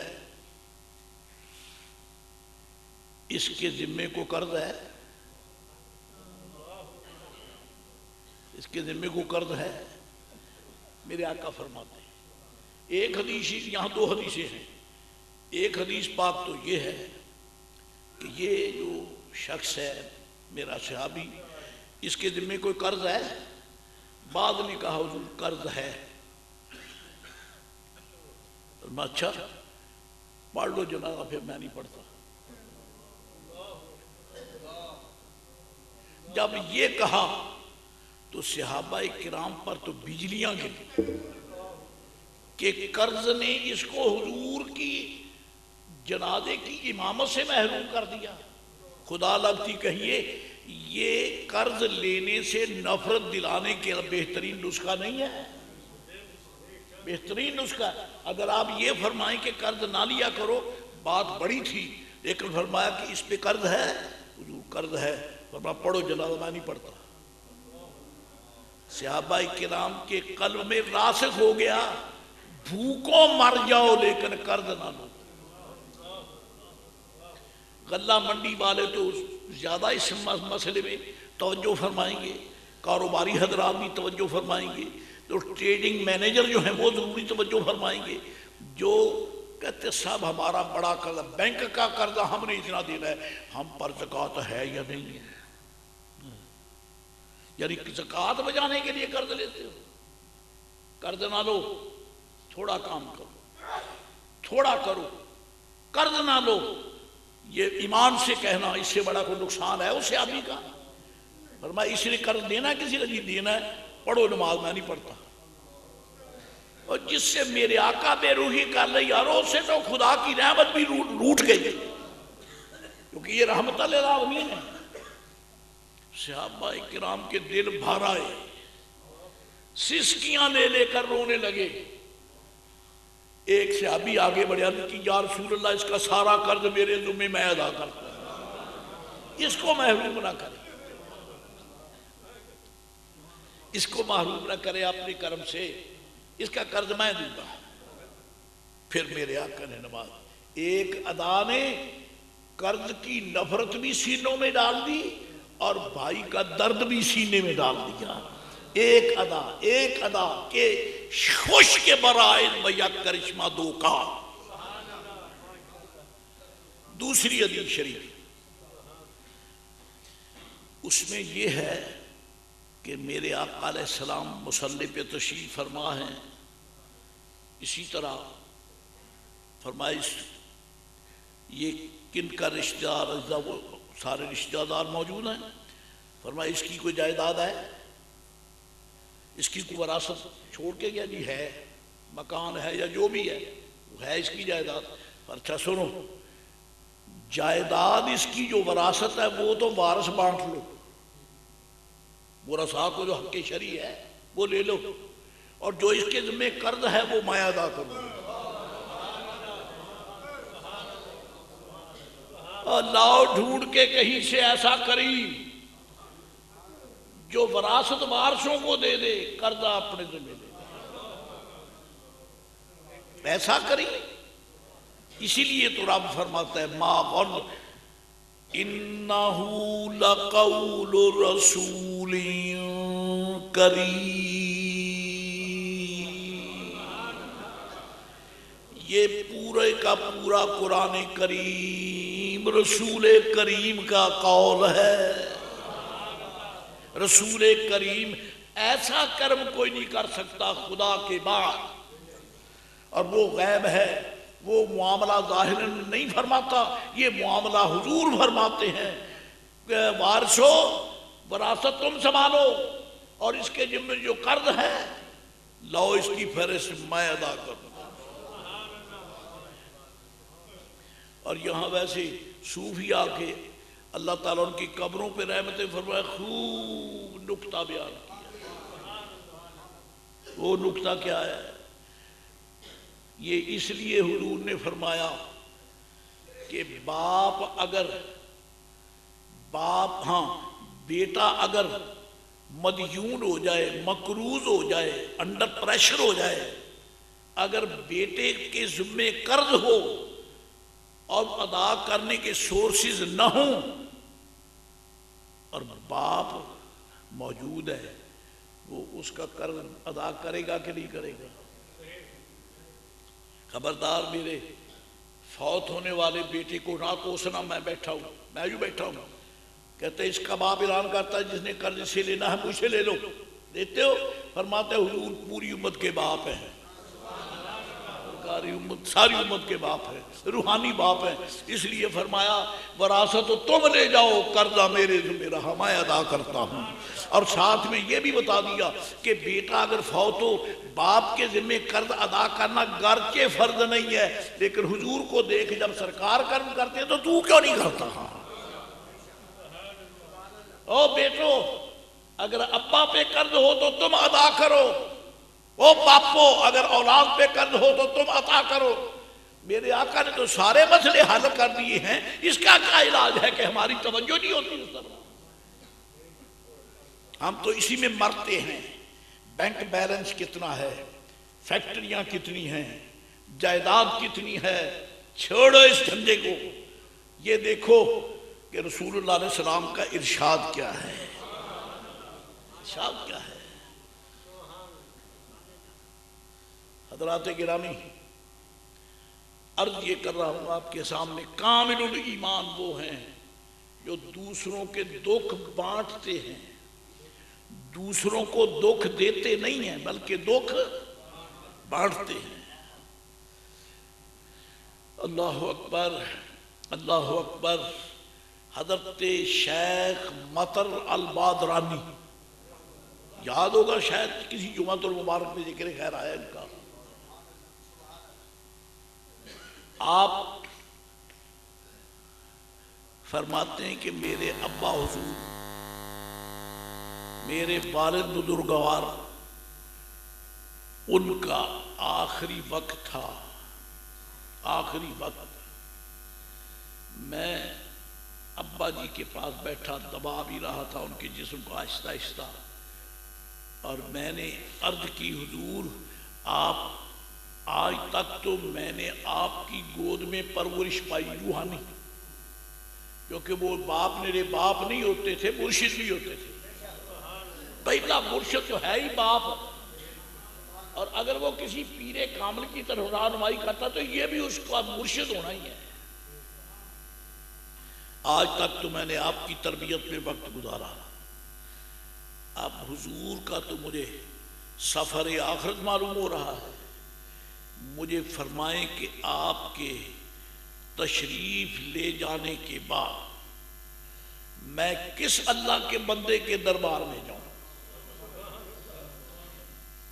A: اس کے ذمے کو قرض ہے، اس کے ذمے کو قرض ہے۔ میرے آقا فرماتے ہیں، ایک حدیث، یہاں دو حدیثیں ہیں، ایک حدیث پاک تو یہ ہے کہ یہ جو شخص ہے میرا صحابی، اس کے ذمے کوئی قرض ہے؟ بعد نے کہا حضور قرض ہے۔ اچھا پڑھ لو جنازہ، پھر میں نہیں پڑھتا۔ جب یہ کہا تو صحابہ کرام پر تو بجلیاں گری کہ قرض نے اس کو حضور کی جنازے کی امامت سے محروم کر دیا۔ خدا لگتی کہیے یہ قرض لینے سے نفرت دلانے کے بہترین نسخہ نہیں ہے؟ بہترین نسخہ۔ اگر آپ یہ فرمائیں کہ قرض نہ لیا کرو، بات بڑی تھی، لیکن فرمایا کہ اس پہ قرض ہے، حضور قرض ہے، فرمایا پڑھو جنازہ، میں نہیں پڑھتا۔ صحابہ کرام کے قلب میں راسخ ہو گیا، بھوکوں مر جاؤ لیکن قرض نہ لو۔ غلہ منڈی والے تو زیادہ اس مسئلے میں توجہ فرمائیں گے، کاروباری حضرات بھی توجہ فرمائیں گے، جو ٹریڈنگ مینیجر جو ہیں وہ ضروری توجہ فرمائیں گے، جو کہتے صاحب ہمارا بڑا قرض، بینک کا قرض ہم نے اتنا دینا ہے، ہم پر زکوٰۃ ہے یا نہیں ہے؟ یعنی زکوٰۃ بچانے کے لیے قرض لیتے ہو؟ قرض نہ لو، تھوڑا کام کرو، تھوڑا کرو، قرض نہ لو۔ یہ ایمان سے کہنا اس سے بڑا کوئی نقصان ہے اسے آدمی کا؟ فرمایا اس نے قرض دینا ہے کسی کا؟ جی دینا ہے، پڑھو نماز، میں نہیں پڑھتا۔ اور جس سے میرے آقا بے روحی کر لئی یار، اس سے تو خدا کی رحمت بھی روٹ گئی، کیونکہ یہ رحمت للعالمین ہے۔ صحابہ کرام کے دل بھر آئے، سسکیاں لے لے کر رونے لگے۔ ایک صحابی آگے بڑھے، عرض کی یا رسول اللہ اس کا سارا قرض میرے ذمے میں ادا کرتا ہوں، اس کو محروم نہ کرے، اس کو محروم نہ کرے اپنے کرم سے، اس کا قرض میں دوں گا۔ پھر میرے آقا نے نماز، ایک ادا نے قرض کی نفرت بھی سینوں میں ڈال دی اور بھائی کا درد بھی سینے میں ڈال دیا۔ ایک ادا کہ خوش کے برائے بیک کرشمہ دو کا۔ دوسری حدیث شریف اس میں یہ ہے کہ میرے آقا علیہ السلام مصلی پہ تشریف فرما ہیں، اسی طرح فرمائش یہ کن کا رشتہ دار، وہ سارے رشتہ دار موجود ہیں، فرمایا اس کی کوئی جائیداد ہے، اس کی کوئی وراثت چھوڑ کے گیا؟ جی ہے، مکان ہے یا جو بھی ہے وہ ہے اس کی جائیداد۔ اچھا سنو، جائیداد اس کی جو وراثت ہے وہ تو وارث بانٹ لو، ورثاء کو جو حق شرعی ہے وہ لے لو، اور جو اس کے ذمہ قرض ہے وہ میں ادا کروں۔ اور لاؤ ڈھونڈ کے کہیں سے ایسا کریم جو وراثت وارثوں کو دے دے، قرضہ اپنے ذمہ لے لے، ایسا کریم۔ اسی لیے تو رب فرماتا ہے ما غل انہو لقول رسول کریم، یہ پورے کا پورا قرآن کریم رسول کریم کا قول ہے۔ رسول کریم ایسا کرم کوئی نہیں کر سکتا خدا کے بعد، اور وہ غیب ہے، وہ معاملہ ظاہر نہیں فرماتا، یہ معاملہ حضور فرماتے ہیں کہ وارثو وراثت تم سنبھالو، اور اس کے ذمہ جو قرض ہے لاؤ اس کی فہرست میں ادا کروں۔ اور یہاں ویسے صوفیاء کے اللہ تعالیٰ ان کی قبروں پہ رحمتیں فرمائے، خوب نکتہ بیان کیا۔ وہ نکتہ کیا ہے؟ یہ اس لیے حضور نے فرمایا کہ باپ اگر باپ ہاں بیٹا اگر مدیون ہو جائے، مقروض ہو جائے، انڈر پریشر ہو جائے، اگر بیٹے کے ذمے قرض ہو اور ادا کرنے کے سورسز نہ ہوں اور باپ موجود ہے، وہ اس کا قرض ادا کرے گا کہ نہیں کرے گا؟ خبردار میرے فوت ہونے والے بیٹے کو نہ کوسنا۔ میں بیٹھا ہوں، میں جو بیٹھا ہوں، کہتے ہیں اس کا باپ اعلان کرتا ہے جس نے قرض سے لینا ہے مجھ سے لے لو، دیتے ہو؟ فرماتے ہیں حضور پوری امت کے باپ ہیں، ساری امت کے باپ ہیں، روحانی باپ ہیں، اس لیے فرمایا وراثت تم لے جاؤ، قرضہ میرے ذمہ رہا، میں ادا کرتا ہوں۔ اور ساتھ میں یہ بھی بتا دیا کہ بیٹا اگر فوت ہو، باپ کے ذمہ قرض ادا کرنا گرچہ فرض نہیں ہے، لیکن حضور کو دیکھ جب سرکار قرض کرتے ہیں تو تو کیوں نہیں کرتا؟ او بیٹو اگر ابا پہ قرض ہو تو تم ادا کرو، او باپو اگر اولاد پہ قرض ہو تو تم عطا کرو۔ میرے آقا نے تو سارے مسئلے حل کر دیے ہیں، اس کا کیا علاج ہے کہ ہماری توجہ نہیں ہوتی اس طرح؟ ہم تو اسی میں مرتے ہیں۔ بینک بیلنس کتنا ہے، فیکٹریاں کتنی ہیں، جائیداد کتنی ہے، چھوڑو اس دھندے کو، یہ دیکھو کہ رسول اللہ علیہ السلام کا ارشاد کیا ہے، ارشاد کیا ہے۔ حضرات گرامی، عرض یہ کر رہا ہوں آپ کے سامنے، کامل الایمان وہ ہیں جو دوسروں کے دکھ بانٹتے ہیں، دوسروں کو دکھ دیتے نہیں ہیں بلکہ دکھ بانٹتے ہیں۔ اللہ اکبر، اللہ اکبر۔ حضرت شیخ مطر البادرانی، یاد ہوگا شاید کسی جمعۃ المبارک میں ذکر خیر آیا ان کا۔ آپ فرماتے ہیں کہ میرے ابا حضور، میرے والد بزرگوار، ان کا آخری وقت تھا، آخری وقت۔ میں ابا جی کے پاس بیٹھا دبا بھی رہا تھا ان کے جسم کو آہستہ آہستہ، اور میں نے عرض کی حضور آپ، آج تک تو میں نے آپ کی گود میں پرورش پائی روحانی، کیونکہ وہ باپ میرے باپ نہیں ہوتے تھے، مرشد بھی ہوتے تھے۔ پہلا مرشد تو ہے ہی باپ، اور اگر وہ کسی پیر کامل کی طرف رہنمائی کرتا تو یہ بھی اس کا مرشد ہونا ہی ہے۔ آج تک تو میں نے آپ کی تربیت میں وقت گزارا، اب حضور کا تو مجھے سفر آخرت معلوم ہو رہا ہے۔ مجھے فرمائیں کہ آپ کے تشریف لے جانے کے بعد میں کس اللہ کے بندے کے دربار میں جاؤں،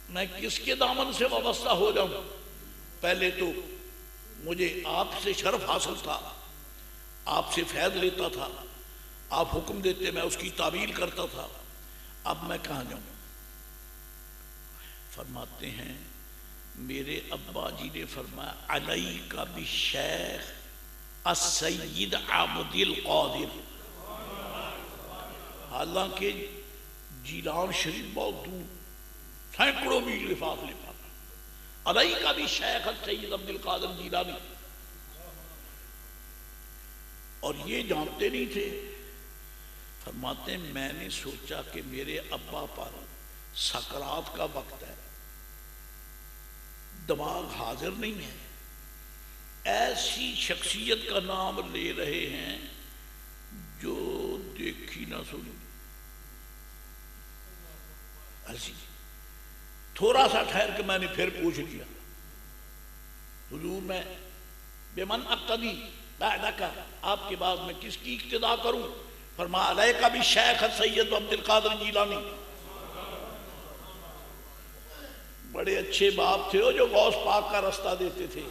A: میں کس کے دامن سے وابستہ ہو جاؤں؟ پہلے تو مجھے آپ سے شرف حاصل تھا، آپ سے فیض لیتا تھا، آپ حکم دیتے میں اس کی تعبیر کرتا تھا، اب میں کہاں جاؤں؟ فرماتے ہیں میرے ابا جی نے فرمایا علیک بالشیخ السید عبد القادر۔ حالانکہ جیلان شریف بہت دور، سینکڑوں میل فاصلے پر، علیک بالشیخ السید عبد القادر جیلانی، اور یہ جانتے نہیں تھے۔ فرماتے ہیں میں نے سوچا کہ میرے ابا پر سکرات کا وقت ہے، دماغ حاضر نہیں ہے، ایسی شخصیت کا نام لے رہے ہیں جو دیکھی نہ سنی، ایسی۔ تھوڑا سا ٹھہر کے میں نے پھر پوچھ لیا حضور میں بمن اقتدی بعدک، آپ کے بعد میں کس کی اقتدا کروں؟ فرمایا علیک بالشیخ السید عبد القادر جیلانی۔ بڑے اچھے باپ تھے جو غوث پاک کا راستہ دیتے تھے۔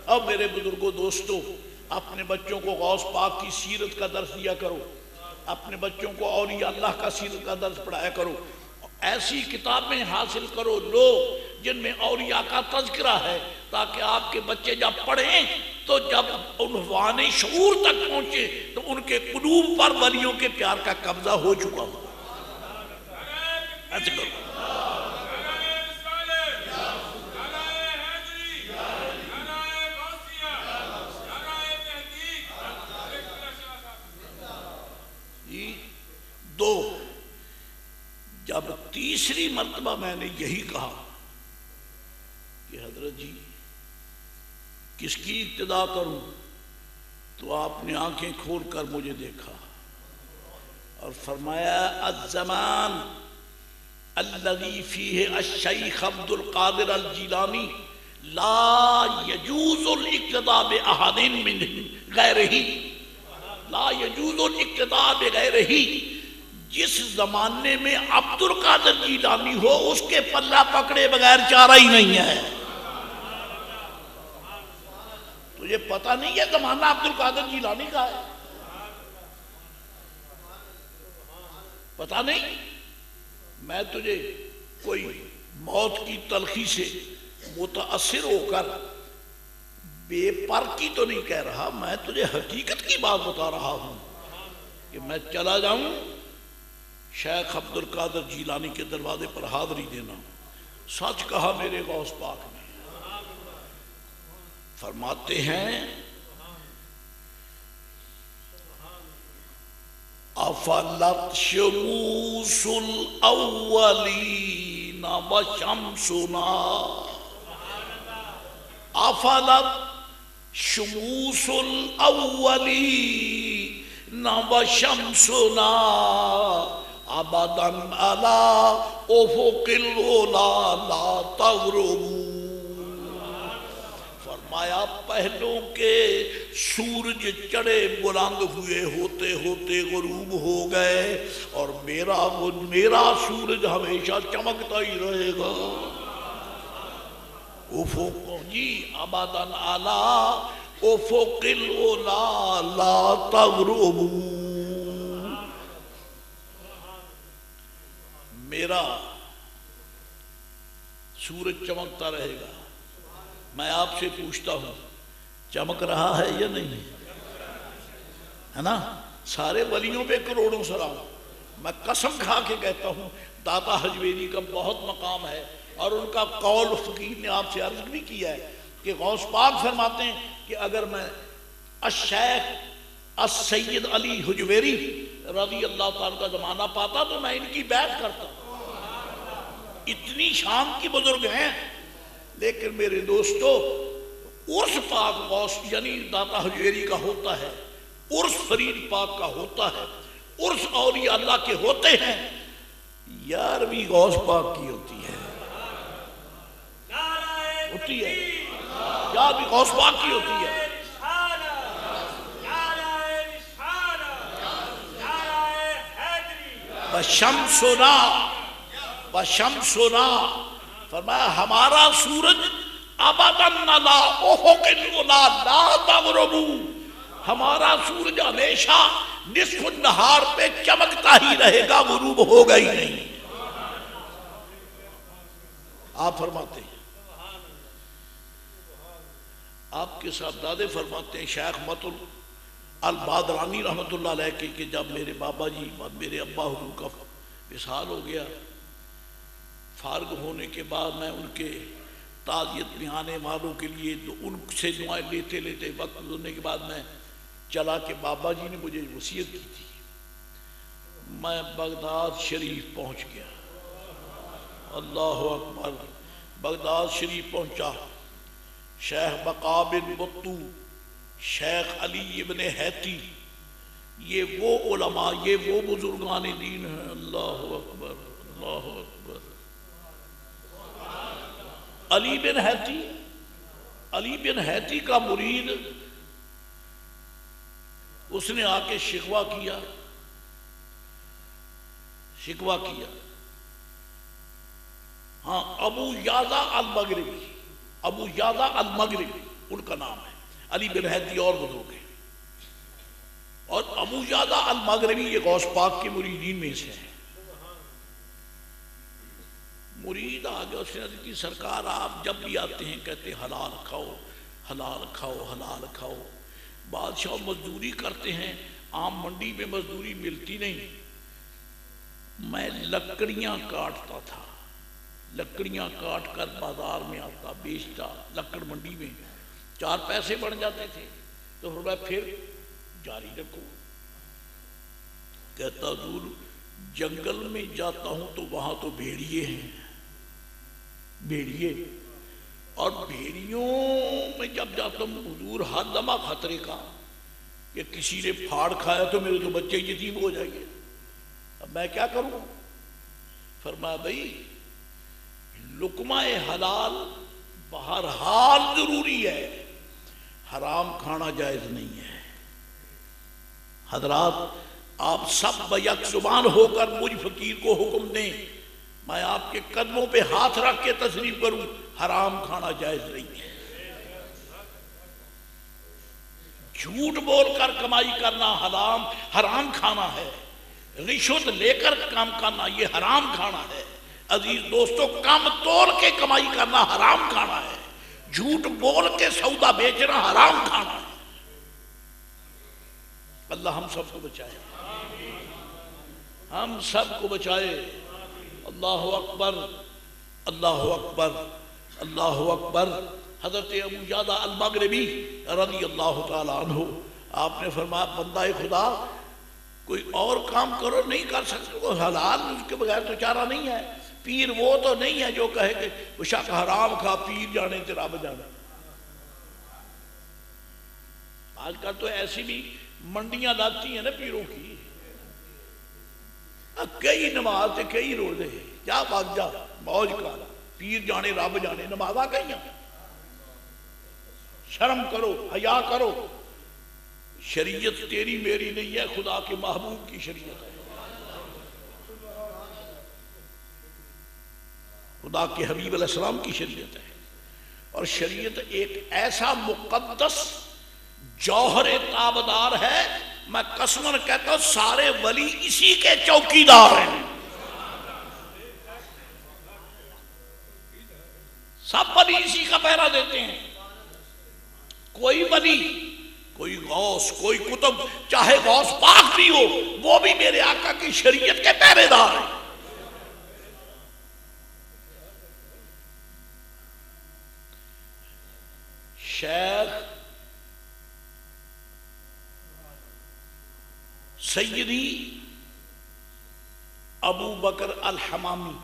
A: اب میرے بزرگوں دوستوں، اپنے بچوں کو غوث پاک کی سیرت کا درس دیا کرو، اپنے بچوں کو اولیاء اللہ کا سیرت کا درس پڑھایا کرو، ایسی کتابیں حاصل کرو لو جن میں اولیاء کا تذکرہ ہے، تاکہ آپ کے بچے جب پڑھیں تو جب عنوان شعور تک پہنچے تو ان کے قلوب پر ولیوں کے پیار کا قبضہ ہو چکا ہو. ایسے کرو. دو، جب تیسری مرتبہ میں نے یہی کہا کہ حضرت جی کس کی ابتدا کروں، تو آپ نے آنکھیں کھول کر مجھے دیکھا اور فرمایا الزمان الذي فيه الشیخ عبد القادر الجیلانی لا يجوز الاقتداء بأحد من غیرہ، لا يجوز الاقتداء بغیرہ. جس زمانے میں عبد القادر جیلانی ہو اس کے پلہ پکڑے بغیر چارہ ہی نہیں ہے. تجھے پتہ نہیں ہے زمانہ عبد القادر جیلانی کا ہے؟ پتہ نہیں؟ میں تجھے کوئی موت کی تلخی سے متاثر ہو کر بے پر کی تو نہیں کہہ رہا، میں تجھے حقیقت کی بات بتا رہا ہوں کہ میں چلا جاؤں شیخ عبد القادر جیلانی کے دروازے پر حاضری دینا. سچ کہا میرے غوث پاک نے. فرماتے ہیں افلت شموس الاولین وشمسنا، افلت شموس الاولین وشمسنا ابدا علی افق العلا لا تغرب. فرمایا پہلوں کے سورج چڑھے بلند ہوئے ہوتے ہوتے غروب ہو گئے اور میرا سورج ہمیشہ چمکتا ہی رہے گا. افق جی ابدا علی افق العلا لا تغرب. میرا سورج چمکتا رہے گا. میں آپ سے پوچھتا ہوں چمک رہا ہے یا نہیں ہے نا؟ سارے ولیوں پہ کروڑوں سلام. میں قسم کھا کے کہتا ہوں داتا حجویری کا بہت مقام ہے اور ان کا قول فقیر نے آپ سے عرض بھی کیا ہے کہ غوث پاک فرماتے ہیں کہ اگر میں الشیخ السید علی حجویری رضی اللہ تعالیٰ کا زمانہ پاتا تو میں ان کی بیعت کرتا. اتنی شان کی بزرگ ہیں. لیکن میرے دوستو عرس پاک غوث یعنی داتا حجویری کا ہوتا ہے، عرس فرید پاک کا ہوتا ہے، عرس اولیاء اللہ کے ہوتے ہیں، یارویں غوث پاک کی ہوتی ہے، یارویں غوث پاک کی ہوتی ہے. بشمسنا بشمسنا فرمایا ہمارا سورج ابداً علی افق العلا لا تغرب. ہمارا سورج ہمیشہ نصف النہار پہ چمکتا ہی رہے گا، غروب ہوگا ہی نہیں. آپ فرماتے ہیں آپ کے صاحب دادے فرماتے ہیں شیخ مطل البادرانی رحمت اللہ علیہ کہ جب میرے بابا جی میرے ابا حضور کا وصال ہو گیا، فارغ ہونے کے بعد میں ان کے تعزیت میں آنے والوں کے لیے ان سے دعائیں لیتے لیتے وقت گزرنے کے بعد میں چلا کہ بابا جی نے مجھے وصیت کی تھی. میں بغداد شریف پہنچ گیا. اللہ اکبر. بغداد شریف پہنچا. شیخ بقا بن بطو، شیخ علی بن حیتی، یہ وہ علماء، یہ وہ بزرگان دین ہیں. اللہ اکبر اللہ اکبر. علی بن حیتی کا مرید اس نے آ کے شکوہ کیا. ہاں ابو یعلا المغربی، ابو یعلا المغربی ان کا نام ہے. علی بن حیتی اور بزرگ ہیں، اور ابو یعلا المغربی یہ غوث پاک کے مریدین میں سے ہیں. مرید آگے اس نے کی سرکار آپ جب بھی آتے ہیں کہتے حلال کھاؤ حلال کھاؤ حلال کھاؤ. بادشاہ مزدوری کرتے ہیں، عام منڈی میں مزدوری ملتی نہیں. میں لکڑیاں کاٹتا تھا، لکڑیاں کاٹ کر بازار میں آتا، بیچتا لکڑ منڈی میں، 4 پیسے بڑھ جاتے تھے. تو پھر جاری رکھو. کہتا حضور جنگل میں جاتا ہوں تو وہاں تو بھیڑیے ہیں، بھیڑیے، اور بھیڑیوں میں جب جاتا ہوں حضور ہر دمہ خطرے کا کہ کسی نے پھاڑ کھایا تو میرے تو بچے یتیم ہو جائیں گے، اب میں کیا کروں؟ فرمایا بھائی لقمہ حلال بہرحال ضروری ہے، حرام کھانا جائز نہیں ہے. حضرات آپ سب بیک زبان ہو کر مجھ فقیر کو حکم دیں، میں آپ کے قدموں پہ ہاتھ رکھ کے تسلیم کروں، حرام کھانا جائز نہیں ہے. جھوٹ بول کر کمائی کرنا حرام کھانا ہے. رشوت لے کر کام کرنا یہ حرام کھانا ہے. عزیز دوستو کم تول کے کمائی کرنا حرام کھانا ہے. جھوٹ بول کے سودا بیچنا حرام کھانا ہے. اللہ ہم سب کو بچائے، ہم سب کو بچائے. اللہ اکبر اللہ اکبر اللہ اکبر. حضرت ابو یعلا المغربی رضی اللہ تعالی عنہ آپ نے فرمایا بندہ خدا کوئی اور کام کرو نہیں کر سکتے، کوئی حلال اس کے بغیر تو چارہ نہیں ہے. پیر وہ تو نہیں ہے جو کہے کہ وہ شک حرام کھا پیر جانے تیرا بجانا. آج کل تو ایسی بھی منڈیاں لاتی ہیں نا پیروں کی، کئی نماز تے کئی روزے، کیا بھاگ جا موج کا، پیر جانے رب جانے، نمازاں کہیں. شرم کرو، حیا کرو. شریعت تیری میری نہیں ہے، خدا کے محبوب کی شریعت ہے، خدا کے حبیب علیہ السلام کی شریعت ہے. اور شریعت ایک ایسا مقدس جوہر تابدار ہے، میں قسماً کہتا ہوں سارے ولی اسی کے چوکیدار ہیں. سب ولی اسی کا پہرا دیتے ہیں. کوئی ولی، کوئی غوث، کوئی کتب، چاہے غوث پاک بھی ہو، وہ بھی میرے آقا کی شریعت کے پہرے دار ہیں. شیخ سیدی ابو بکر الحمامی،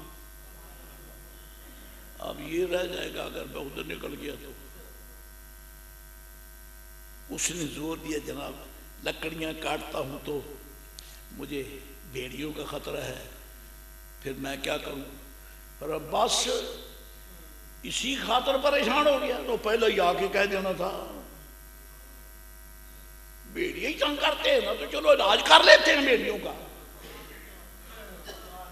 A: اب یہ رہ جائے گا اگر میں ادھر نکل گیا تو. اس نے زور دیا جناب لکڑیاں کاٹتا ہوں تو مجھے بھیڑیوں کا خطرہ ہے، پھر میں کیا کروں؟ پر بس اسی خاطر پریشان ہو گیا تو پہلے ہی آ کے کہہ دینا تھا. بھیڑیے ہی تنگ کرتے ہیں نا تو چلو علاج کر لیتے ہیں بھیڑیوں کا،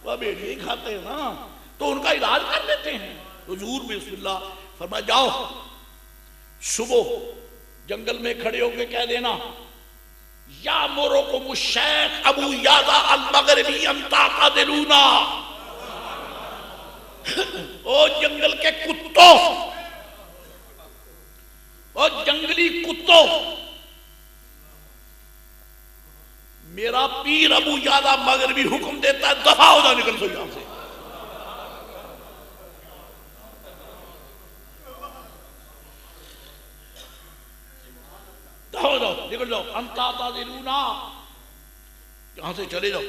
A: وہ بھیڑیے ہی کھاتے ہیں نا تو ان کا علاج کر لیتے ہیں. حضور بسم اللہ فرمایا جاؤ صبح جنگل میں کھڑے ہو کے کہہ دینا یا مرکم الشیخ ابو یعلا المغربی ان تعتذرونا. او جنگل کے کتوں، او جنگلی کتوں، میرا پیر ابو یعلا مغربی حکم دیتا ہے دفع ہو جا، نکل سو یہاں سے. دفع ہو جاؤ، نکل جاؤ، انتا تعتذرونا، یہاں سے چلے جاؤ.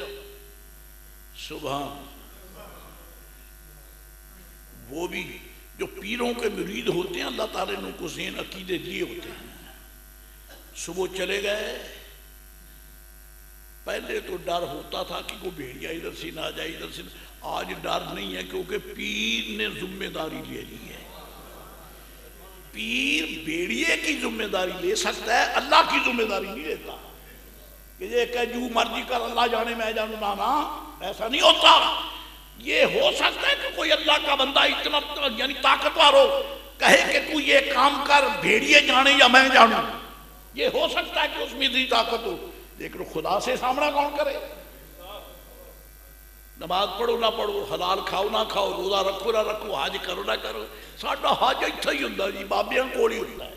A: سبحان. وہ بھی جو پیروں کے مرید ہوتے ہیں اللہ تعالیٰ نے ان کو ذہن عقیدے دیے ہوتے ہیں. صبح چلے گئے. پہلے تو ڈر ہوتا تھا کہ کوئی بھیڑیا ادھر سے نہ جائے ادھر سے. آج ڈر نہیں ہے کیونکہ پیر نے ذمہ داری لے لی ہے. پیر بھیڑیے کی ذمہ داری لے سکتا ہے، اللہ کی ذمہ داری نہیں لیتا کہ یہ کہ جو مرضی کر اللہ جانے میں جانوں. نانا ایسا نہیں ہوتا. یہ ہو سکتا ہے کہ کوئی اللہ کا بندہ اتنا یعنی طاقتور ہو کہے کہ تو یہ کام کر بھیڑیے جانے یا میں جانوں، یہ ہو سکتا ہے کہ اس میں اتنی طاقت ہو، لیکن خدا سے سامنا کون کرے؟ نماز پڑھو نہ پڑھو، حلال کھاؤ نہ کھاؤ، روزہ رکھو نہ رکھو، حج کرو نہ کرو، ساڈا حج اتھے ہی ہوندا جی، بابیاں کول ہی ہوندا ہے.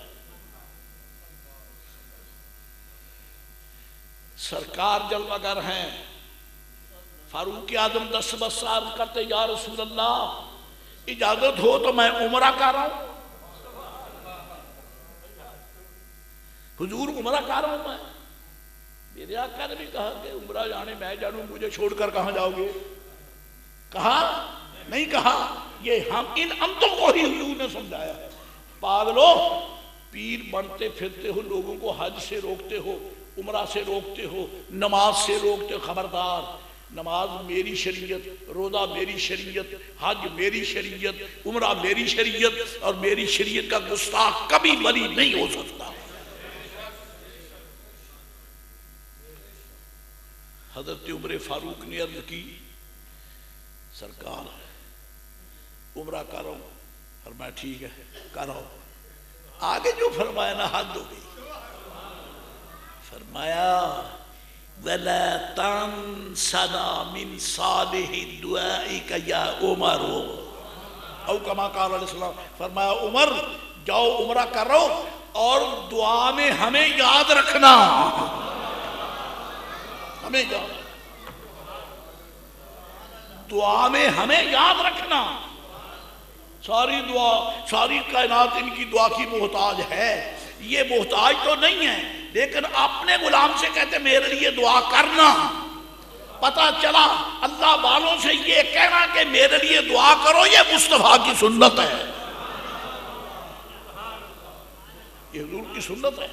A: سرکار جلوہ گر ہیں. فاروق اعظم دست بسار کرتے یا رسول اللہ اجازت ہو تو میں عمرہ کر رہا ہوں. حضور عمرہ کر رہا ہوں میں. میرے آقا نے بھی کہا کہ عمرہ جانے میں جانوں, مجھے چھوڑ کر کہاں جاؤ گے؟ کہا نہیں کہا. یہ ہم ان انتم کو ہی حضور نے سمجھایا ہے. پاگلو, پیر بنتے پھرتے ہو, لوگوں کو حج سے روکتے ہو, عمرہ سے روکتے ہو, نماز سے روکتے ہو. خبردار, نماز میری شریعت, روزہ میری شریعت, حج میری شریعت, عمرہ میری شریعت, اور میری شریعت کا گستاخ کبھی ولی نہیں ہو سکتا. حضرت عمر فاروق نے عرض کی سرکار عمرہ کرو. فرمایا ٹھیک ہے کرو. آگے جو فرمایا نا حد ہو گئی. فرمایا وَلَا تَنْسَنَا مِنْ صَالِحِ دُعَائِكَ يَا عُمَرُ او کما قال علیہ السلام. فرمایا عمر جاؤ عمرہ کرو اور دعا میں ہمیں یاد رکھنا. ہمیں یاد, دعا میں ہمیں یاد رکھنا. ساری دعا, ساری کائنات ان کی دعا کی محتاج ہے. یہ محتاج تو نہیں ہے, لیکن اپنے غلام سے کہتے میرے لیے دعا کرنا. پتہ چلا اللہ والوں سے یہ کہنا کہ میرے لیے دعا کرو یہ مصطفیٰ کی سنت ہے, یہ حضور کی سنت ہے.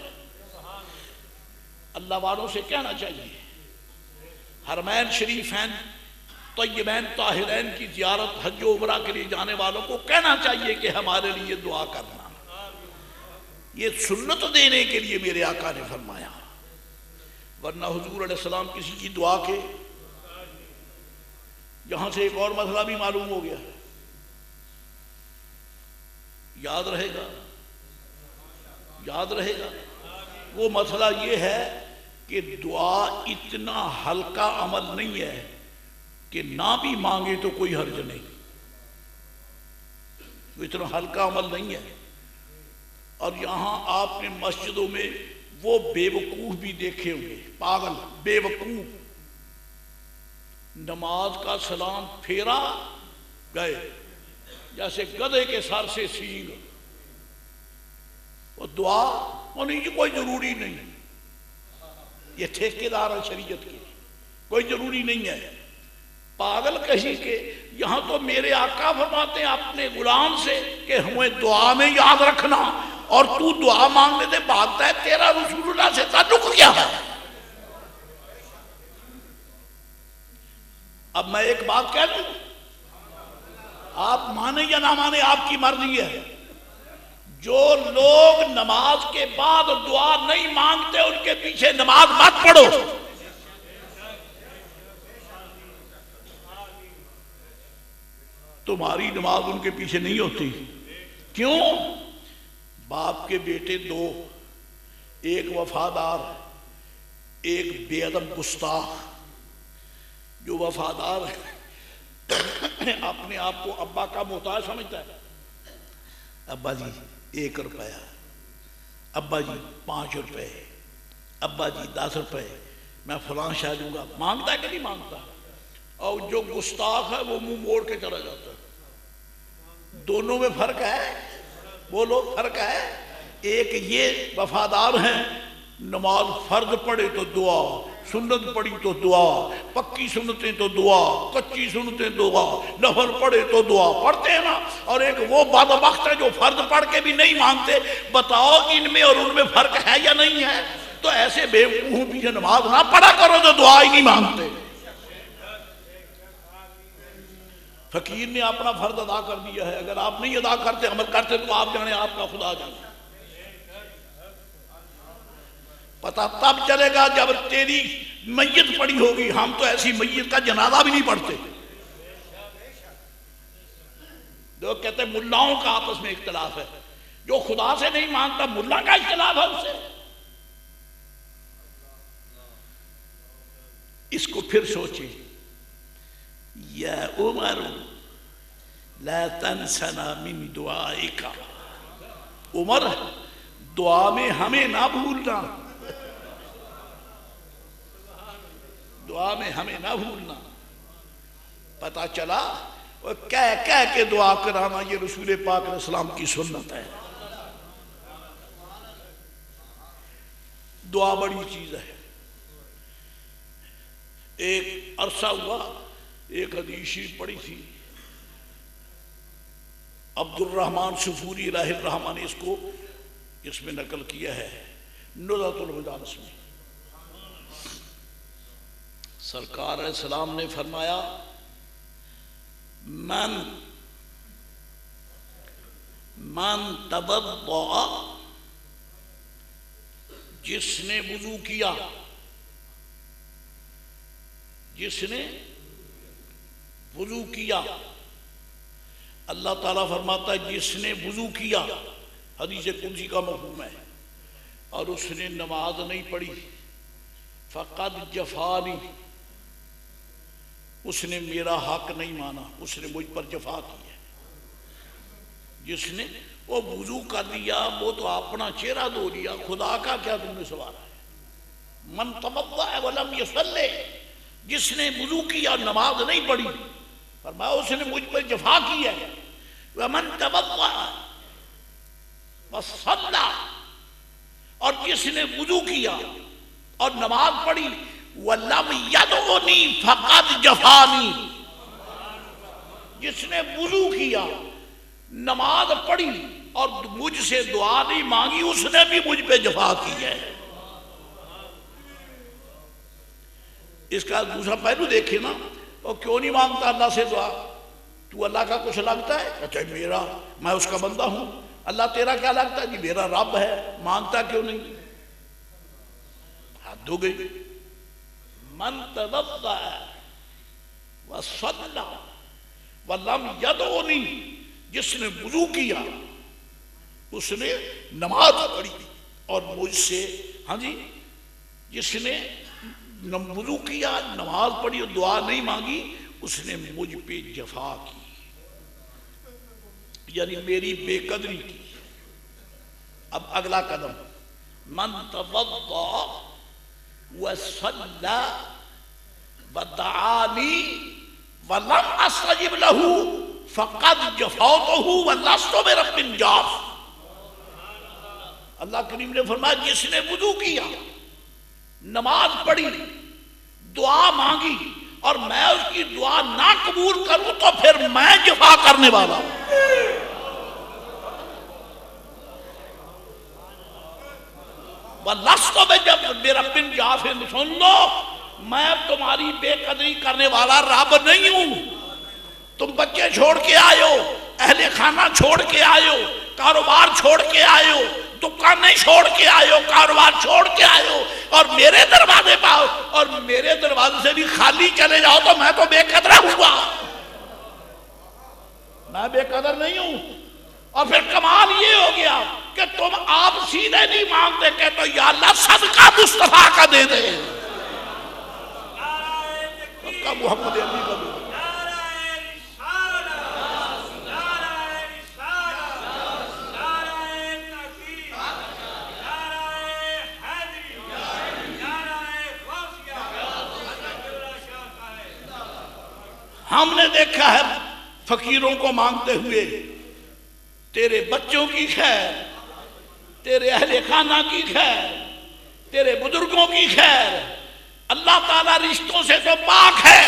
A: اللہ والوں سے کہنا چاہیے. حرمین شریفین طیبین طاہرین کی زیارت حج و عمرہ کے لیے جانے والوں کو کہنا چاہیے کہ ہمارے لیے دعا کرنا. یہ سنت دینے کے لیے میرے آقا نے فرمایا. ورنہ حضور علیہ السلام کسی کی دعا کے, یہاں سے ایک اور مسئلہ بھی معلوم ہو گیا, یاد رہے گا, یاد رہے گا. وہ مسئلہ یہ ہے کہ دعا اتنا ہلکا عمل نہیں ہے کہ نہ بھی مانگے تو کوئی حرج نہیں. وہ اتنا ہلکا عمل نہیں ہے. اور یہاں آپ نے مسجدوں میں وہ بے وقوف بھی دیکھے ہوں گے, پاگل بے وقوف, نماز کا سلام پھیرا گئے جیسے گدھے کے سر سے سینگ. وہ دعا ہونے کی کوئی ضروری نہیں. یہ ٹھیکیدار ہے شریعت کی, کوئی ضروری نہیں ہے. پاگل کہیں کہ یہاں تو میرے آقا فرماتے ہیں اپنے غلام سے کہ ہمیں دعا میں یاد رکھنا, اور تو دعا مانگنے سے بھاگتا ہے. تیرا رسول اللہ سے تعلق کیا ہے؟ اب میں ایک بات کہہ دوں, آپ مانیں یا نہ مانیں آپ کی مرضی ہے. جو لوگ نماز کے بعد دعا نہیں مانگتے ان کے پیچھے نماز مت پڑھو. تمہاری نماز ان کے پیچھے نہیں ہوتی. کیوں؟ باپ کے بیٹے دو, ایک وفادار ایک بے ادب گستاخ. جو وفادار ہے اپنے آپ کو ابا کا محتاج سمجھتا ہے. ابا جی 1 روپیہ, ابا جی 5 روپے, ابا جی 10 روپے, میں فلاں شاہ دوں گا. مانگتا ہے کہ نہیں مانگتا؟ اور جو گستاخ ہے وہ منہ موڑ کے چلا جاتا ہے. دونوں میں فرق ہے, بولو فرق ہے. ایک یہ وفادار ہیں, نماز فرض پڑھے تو دعا, سنت پڑھی تو دعا, پکی سنتیں تو دعا, کچی سنتیں دعا, نفل پڑھے تو دعا پڑھتے ہیں نا. اور ایک وہ بدبخت ہے جو فرض پڑھ کے بھی نہیں مانگتے. بتاؤ ان میں اور ان میں فرق ہے یا نہیں ہے؟ تو ایسے بے وقوفوں پیچھے نماز نہ پڑھا کرو جو دعا ہی نہیں مانگتے. فقیر نے اپنا فرض ادا کر دیا ہے, اگر آپ نہیں ادا کرتے عمل کرتے تو آپ جانے آپ کا خدا جانے. پتہ تب چلے گا جب تیری میت پڑی ہوگی. ہم تو ایسی میت کا جنازہ بھی نہیں پڑھتے. لوگ کہتے ہیں ملاؤں کا آپس میں اختلاف ہے. جو خدا سے نہیں مانگتا ملا کا اختلاف ہے اس سے. اس کو پھر سوچیں. یا عمر لا تنسنا من دعائکا, عمر دعا میں ہمیں نہ بھولنا. دعا میں ہمیں نہ بھولنا. پتا چلا وہ کہہ کے دعا کرانا یہ رسول پاک علیہ السلام کی سنت ہے. دعا بڑی چیز ہے. ایک عرصہ ہوا ایک حدیث شریف پڑھی تھی، عبد الرحمن سفوری رحمہ الرحمن نے اس میں نقل کیا ہے نزہۃ المدارس میں. سرکار علیہ السلام نے فرمایا من تبضع، جس نے وضو کیا، جس نے وضو کیا. اللہ تعالیٰ فرماتا ہے جس نے وضو کیا، حدیث قدسی کا مفہوم ہے، اور اس نے نماز نہیں پڑھی، فقد جفانی، اس نے میرا حق نہیں مانا، اس نے مجھ پر جفا کی ہے. جس نے وہ وضو کر لیا وہ تو اپنا چہرہ دھو لیا، خدا کا کیا تم نے سوال ہے. من تبضع ولم یصلی، جس نے وضو کیا نماز نہیں پڑھی، فرمایا اس نے مجھ پر جفا کی ہے. ومن تبضع وصلی، اور جس نے وضو کیا اور نماز پڑھی، وَلَمْ يَدْعُنِي فَقَدْ جَفَانِي، جس نے وضو کیا نماز پڑھی اور مجھ سے دعا نہیں مانگی، اس نے بھی مجھ پہ جفا کی ہے. اس کا دوسرا پہلو دیکھیں نا، وہ کیوں نہیں مانگتا اللہ سے دعا؟ تو اللہ کا کچھ لگتا ہے؟ کہتا ہے میرا، میں اس کا بندہ ہوں. اللہ تیرا کیا لگتا ہے؟ جی میرا رب ہے. مانگتا کیوں نہیں؟ حد ہو گئی. من تبضع وصلی ولم یدعنی، جس نے وضو کیا اس نے نماز پڑھی اور مجھ سے، ہاں جی، جس نے وضو کیا نماز پڑھی اور دعا نہیں مانگی اس نے مجھ پہ جفا کی، یعنی میری بے قدری کی. اب اگلا قدم، من تبضع وصلی ودعانی ولم استجب له فقد جفوته ولست برب جاف. اللہ کریم نے فرمایا جس نے وضو کیا، نماز پڑھی، دعا مانگی اور میں اس کی دعا نہ قبول کروں تو پھر میں جفا کرنے والا ہوں. وَلَسْتُ بِرَبٍّ جَافٍ، سن لو میں تمہاری بے قدری کرنے والا رب نہیں ہوں. تم بچے چھوڑ کے آئے ہو، اہل خانہ چھوڑ کے آئے ہو، کاروبار چھوڑ کے آئے ہو، دکانیں چھوڑ کے آئے ہو، کاروبار چھوڑ کے آئے ہو، اور میرے دروازے پاؤ اور میرے دروازے سے بھی خالی چلے جاؤ تو میں تو بے قدر ہوا. میں بے قدر نہیں ہوں. اور پھر کمال یہ ہو گیا کہ تم آپ سیدھے نہیں مانگتے، کہتے یا اللہ صدقہ مصطفیٰ کا دے دے، صدقہ محمد علی کا دے دے. ہم نے دیکھا ہے فقیروں کو مانگتے ہوئے، تیرے بچوں کی خیر، تیرے اہل خانہ کی خیر، تیرے بزرگوں کی خیر. اللہ تعالیٰ رشتوں سے تو پاک ہے.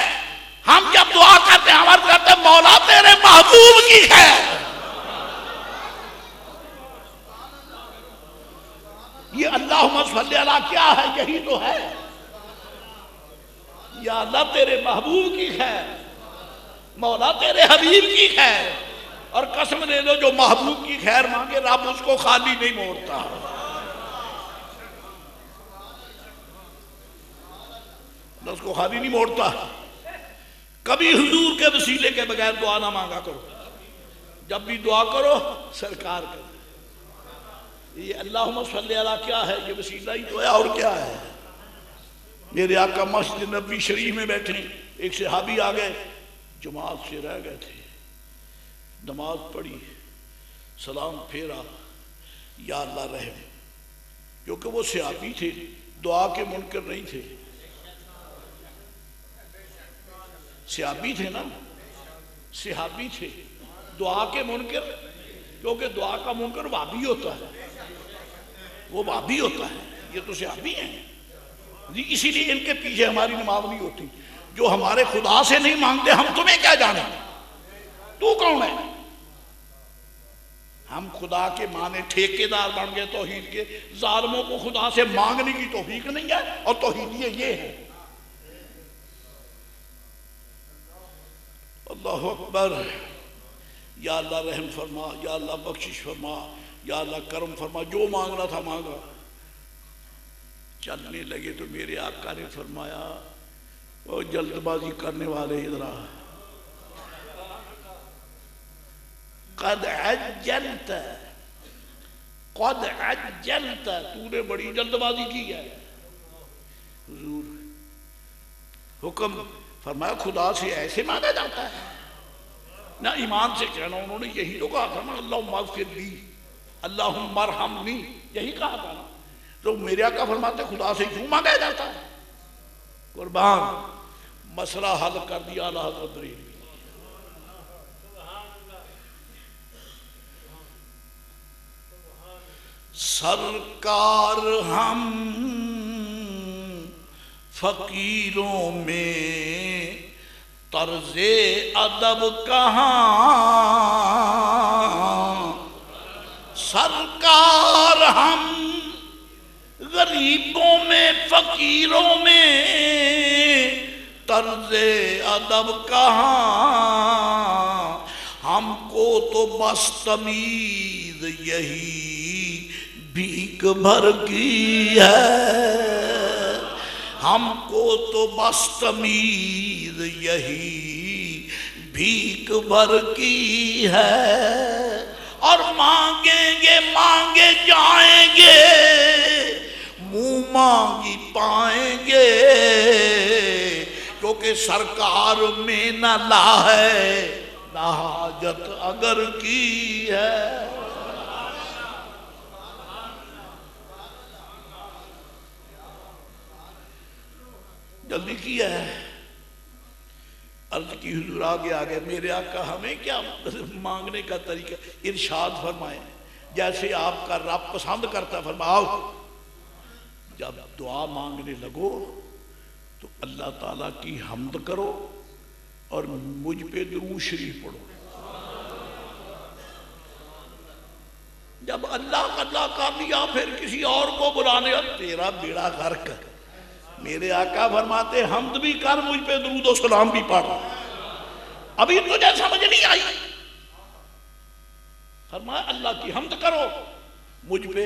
A: ہم جب دعا کرتے ہیں ہمارے کہتے ہیں مولا تیرے محبوب کی خیر. یہ اللہم صلی علی کیا ہے؟ یہی تو ہے. یا اللہ تیرے محبوب کی خیر، مولا تیرے حبیب کی خیر. اور قسم دے دو جو محبوب کی خیر مانگے رب اس کو خالی نہیں موڑتا. اس کو خالی نہیں موڑتا. کبھی حضور کے وسیلے کے بغیر دعا نہ مانگا کرو. جب بھی دعا کرو سرکار کرو. یہ اللہم صلی علی کیا ہے؟ یہ وسیلہ ہی تو ہے اور کیا ہے. میرے آقا مسجد نبوی شریف میں بیٹھے، ایک صحابی آ گئے، جماعت سے رہ گئے تھے، نماز پڑھی، سلام پھیرا، یا اللہ رحم، کیونکہ وہ صحابی تھے، دعا کے منکر نہیں تھے. صحابی تھے نا، صحابی تھے، دعا کے منکر، کیونکہ دعا کا منکر وہابی ہوتا ہے، وہ وہابی ہوتا ہے، یہ تو صحابی ہیں جی، اسی لیے ان کے پیچھے ہماری نماز نہیں ہوتی۔ جو ہمارے خدا سے نہیں مانگتے ہم تمہیں کیا جانے، تو کون ہے؟ ہم خدا کے مانے ٹھیکیدار بن گئے توحید کے، ظالموں کو خدا سے مانگنے کی توفیق نہیں ہے، اور توحیدیے یہ ہے۔ اللہ اکبر۔ یا اللہ رحم فرما، یا اللہ بخشش فرما، یا اللہ کرم فرما، جو مانگنا تھا مانگا۔ چلنے لگے تو میرے آقا نے فرمایا، وہ جلد بازی کرنے والے ادھر آ، قد عجلت، قد عجلت، تو نے بڑی جلد بازی کی ہے۔ حضور حکم فرمایا خدا سے ایسے مانگا جاتا ہے؟ نہ ایمان سے کہنا، انہوں نے یہی تو کہا تھا نا، اللہم اغفر لی، اللہم ارحمنی، یہی کہا تھا نا۔ تو میرے آقا فرماتے خدا سے کیوں مانگا جاتا ہے؟ قربان، مسئلہ حل کر دیا اعلیٰ حضرت نے۔ سرکار ہم فقیروں میں طرز ادب کہاں، سرکار ہم غریبوں میں فقیروں میں طرز ادب کہاں، ہم کو تو بس تمیز یہی بھیک بھر کی ہے، ہم کو تو بس تمیز یہی بھیک بھر کی ہے، اور مانگیں گے مانگے جائیں گے، منہ مانگی پائیں گے، کیونکہ سرکار میں نہ لا ہے نہ حاجت اگر کی ہے۔ جلدی کیا ہے، عرض کی حضور آگے آگے، میرے آقا ہمیں کیا مانگنے کا طریقہ ارشاد فرمائیں، جیسے آپ کا رب پسند کرتا، فرماؤ جب دعا مانگنے لگو تو اللہ تعالیٰ کی حمد کرو اور مجھ پہ درود شریف پڑھو۔ جب اللہ کر لیا پھر کسی اور کو بلانے، تیرا بیڑا غرق۔ میرے آقا فرماتے حمد بھی کر، مجھ پہ درود و سلام بھی پڑھ، ابھی تجھے سمجھ نہیں آئی؟ فرمایا اللہ کی حمد کرو، مجھ پہ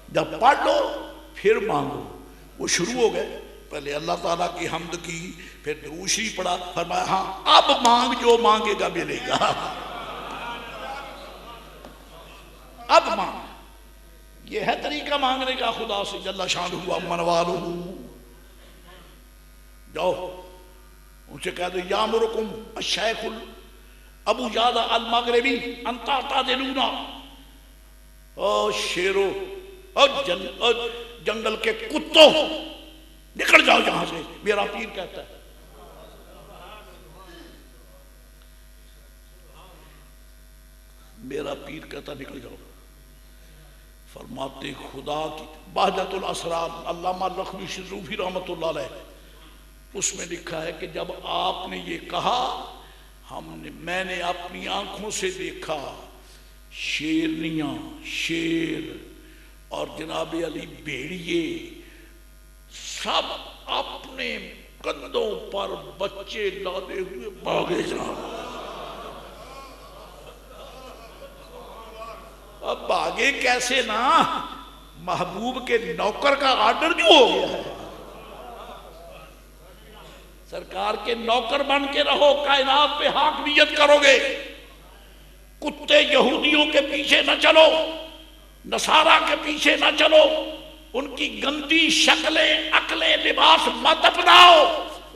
A: جب پڑھ لو پھر مانگو۔ وہ شروع ہو گئے، پہلے اللہ تعالیٰ کی حمد کی، پھر درود شریف پڑھا، فرمایا ہاں اب مانگ، جو مانگے گا ملے گا، اب مانگ۔ یہ ہے طریقہ مانگنے کا خدا سے جل شانہ من والہ۔ جاؤ ان سے کہہ دو یامرکم الشیخ ابو جادہ المغربی ان تعتذلونا، او شیرو، او جنگل کے کتوں، نکل جاؤ جہاں سے، میرا پیر کہتا ہے۔ میرا پیر کہتا نکل جاؤ۔ فرماتے خدا کی بہجت الاسرار علامہ لخمی شذوفی رحمۃ اللہ علیہ، اس میں لکھا ہے کہ جب آپ نے یہ کہا، میں نے اپنی آنکھوں سے دیکھا شیرنیاں، شیر اور جناب علی بھیڑیے سب اپنے کندھوں پر بچے لادے ہوئے بھاگے جا۔ اب بھاگے کیسے نا، محبوب کے نوکر کا آرڈر جو ہو گیا ہے، سرکار کے نوکر بن کے رہو، کائنات پہ حاکمیت کرو گے۔ کتے یہودیوں کے پیچھے نہ چلو، نصارہ کے پیچھے نہ چلو، ان کی گندی شکلیں، عقلیں، لباس مت اپناؤ،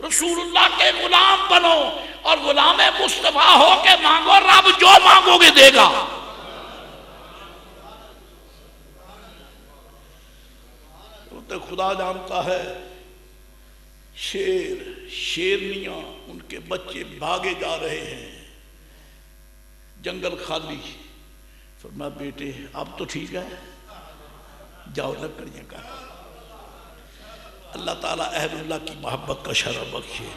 A: رسول اللہ کے غلام بنو، اور غلام مصطفیٰ ہو کے مانگو، رب جو مانگو گے دے گا۔ خدا جانتا ہے شیر شیرنیاں ان کے بچے بھاگے جا رہے ہیں، جنگل خالی۔ فرمایا بیٹے اب تو ٹھیک ہے، جاؤ لکڑیاں کر۔ اللہ تعالیٰ اہل اللہ کی محبت کا شرف بخشے،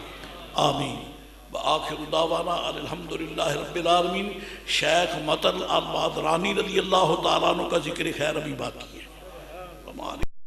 A: آمین۔ وآخر دعوانا الحمدللہ رب العالمین۔ شیخ مطر البادرانی رضی اللہ تعالیٰ عنہ کا ذکر خیر ابھی باقی ہے۔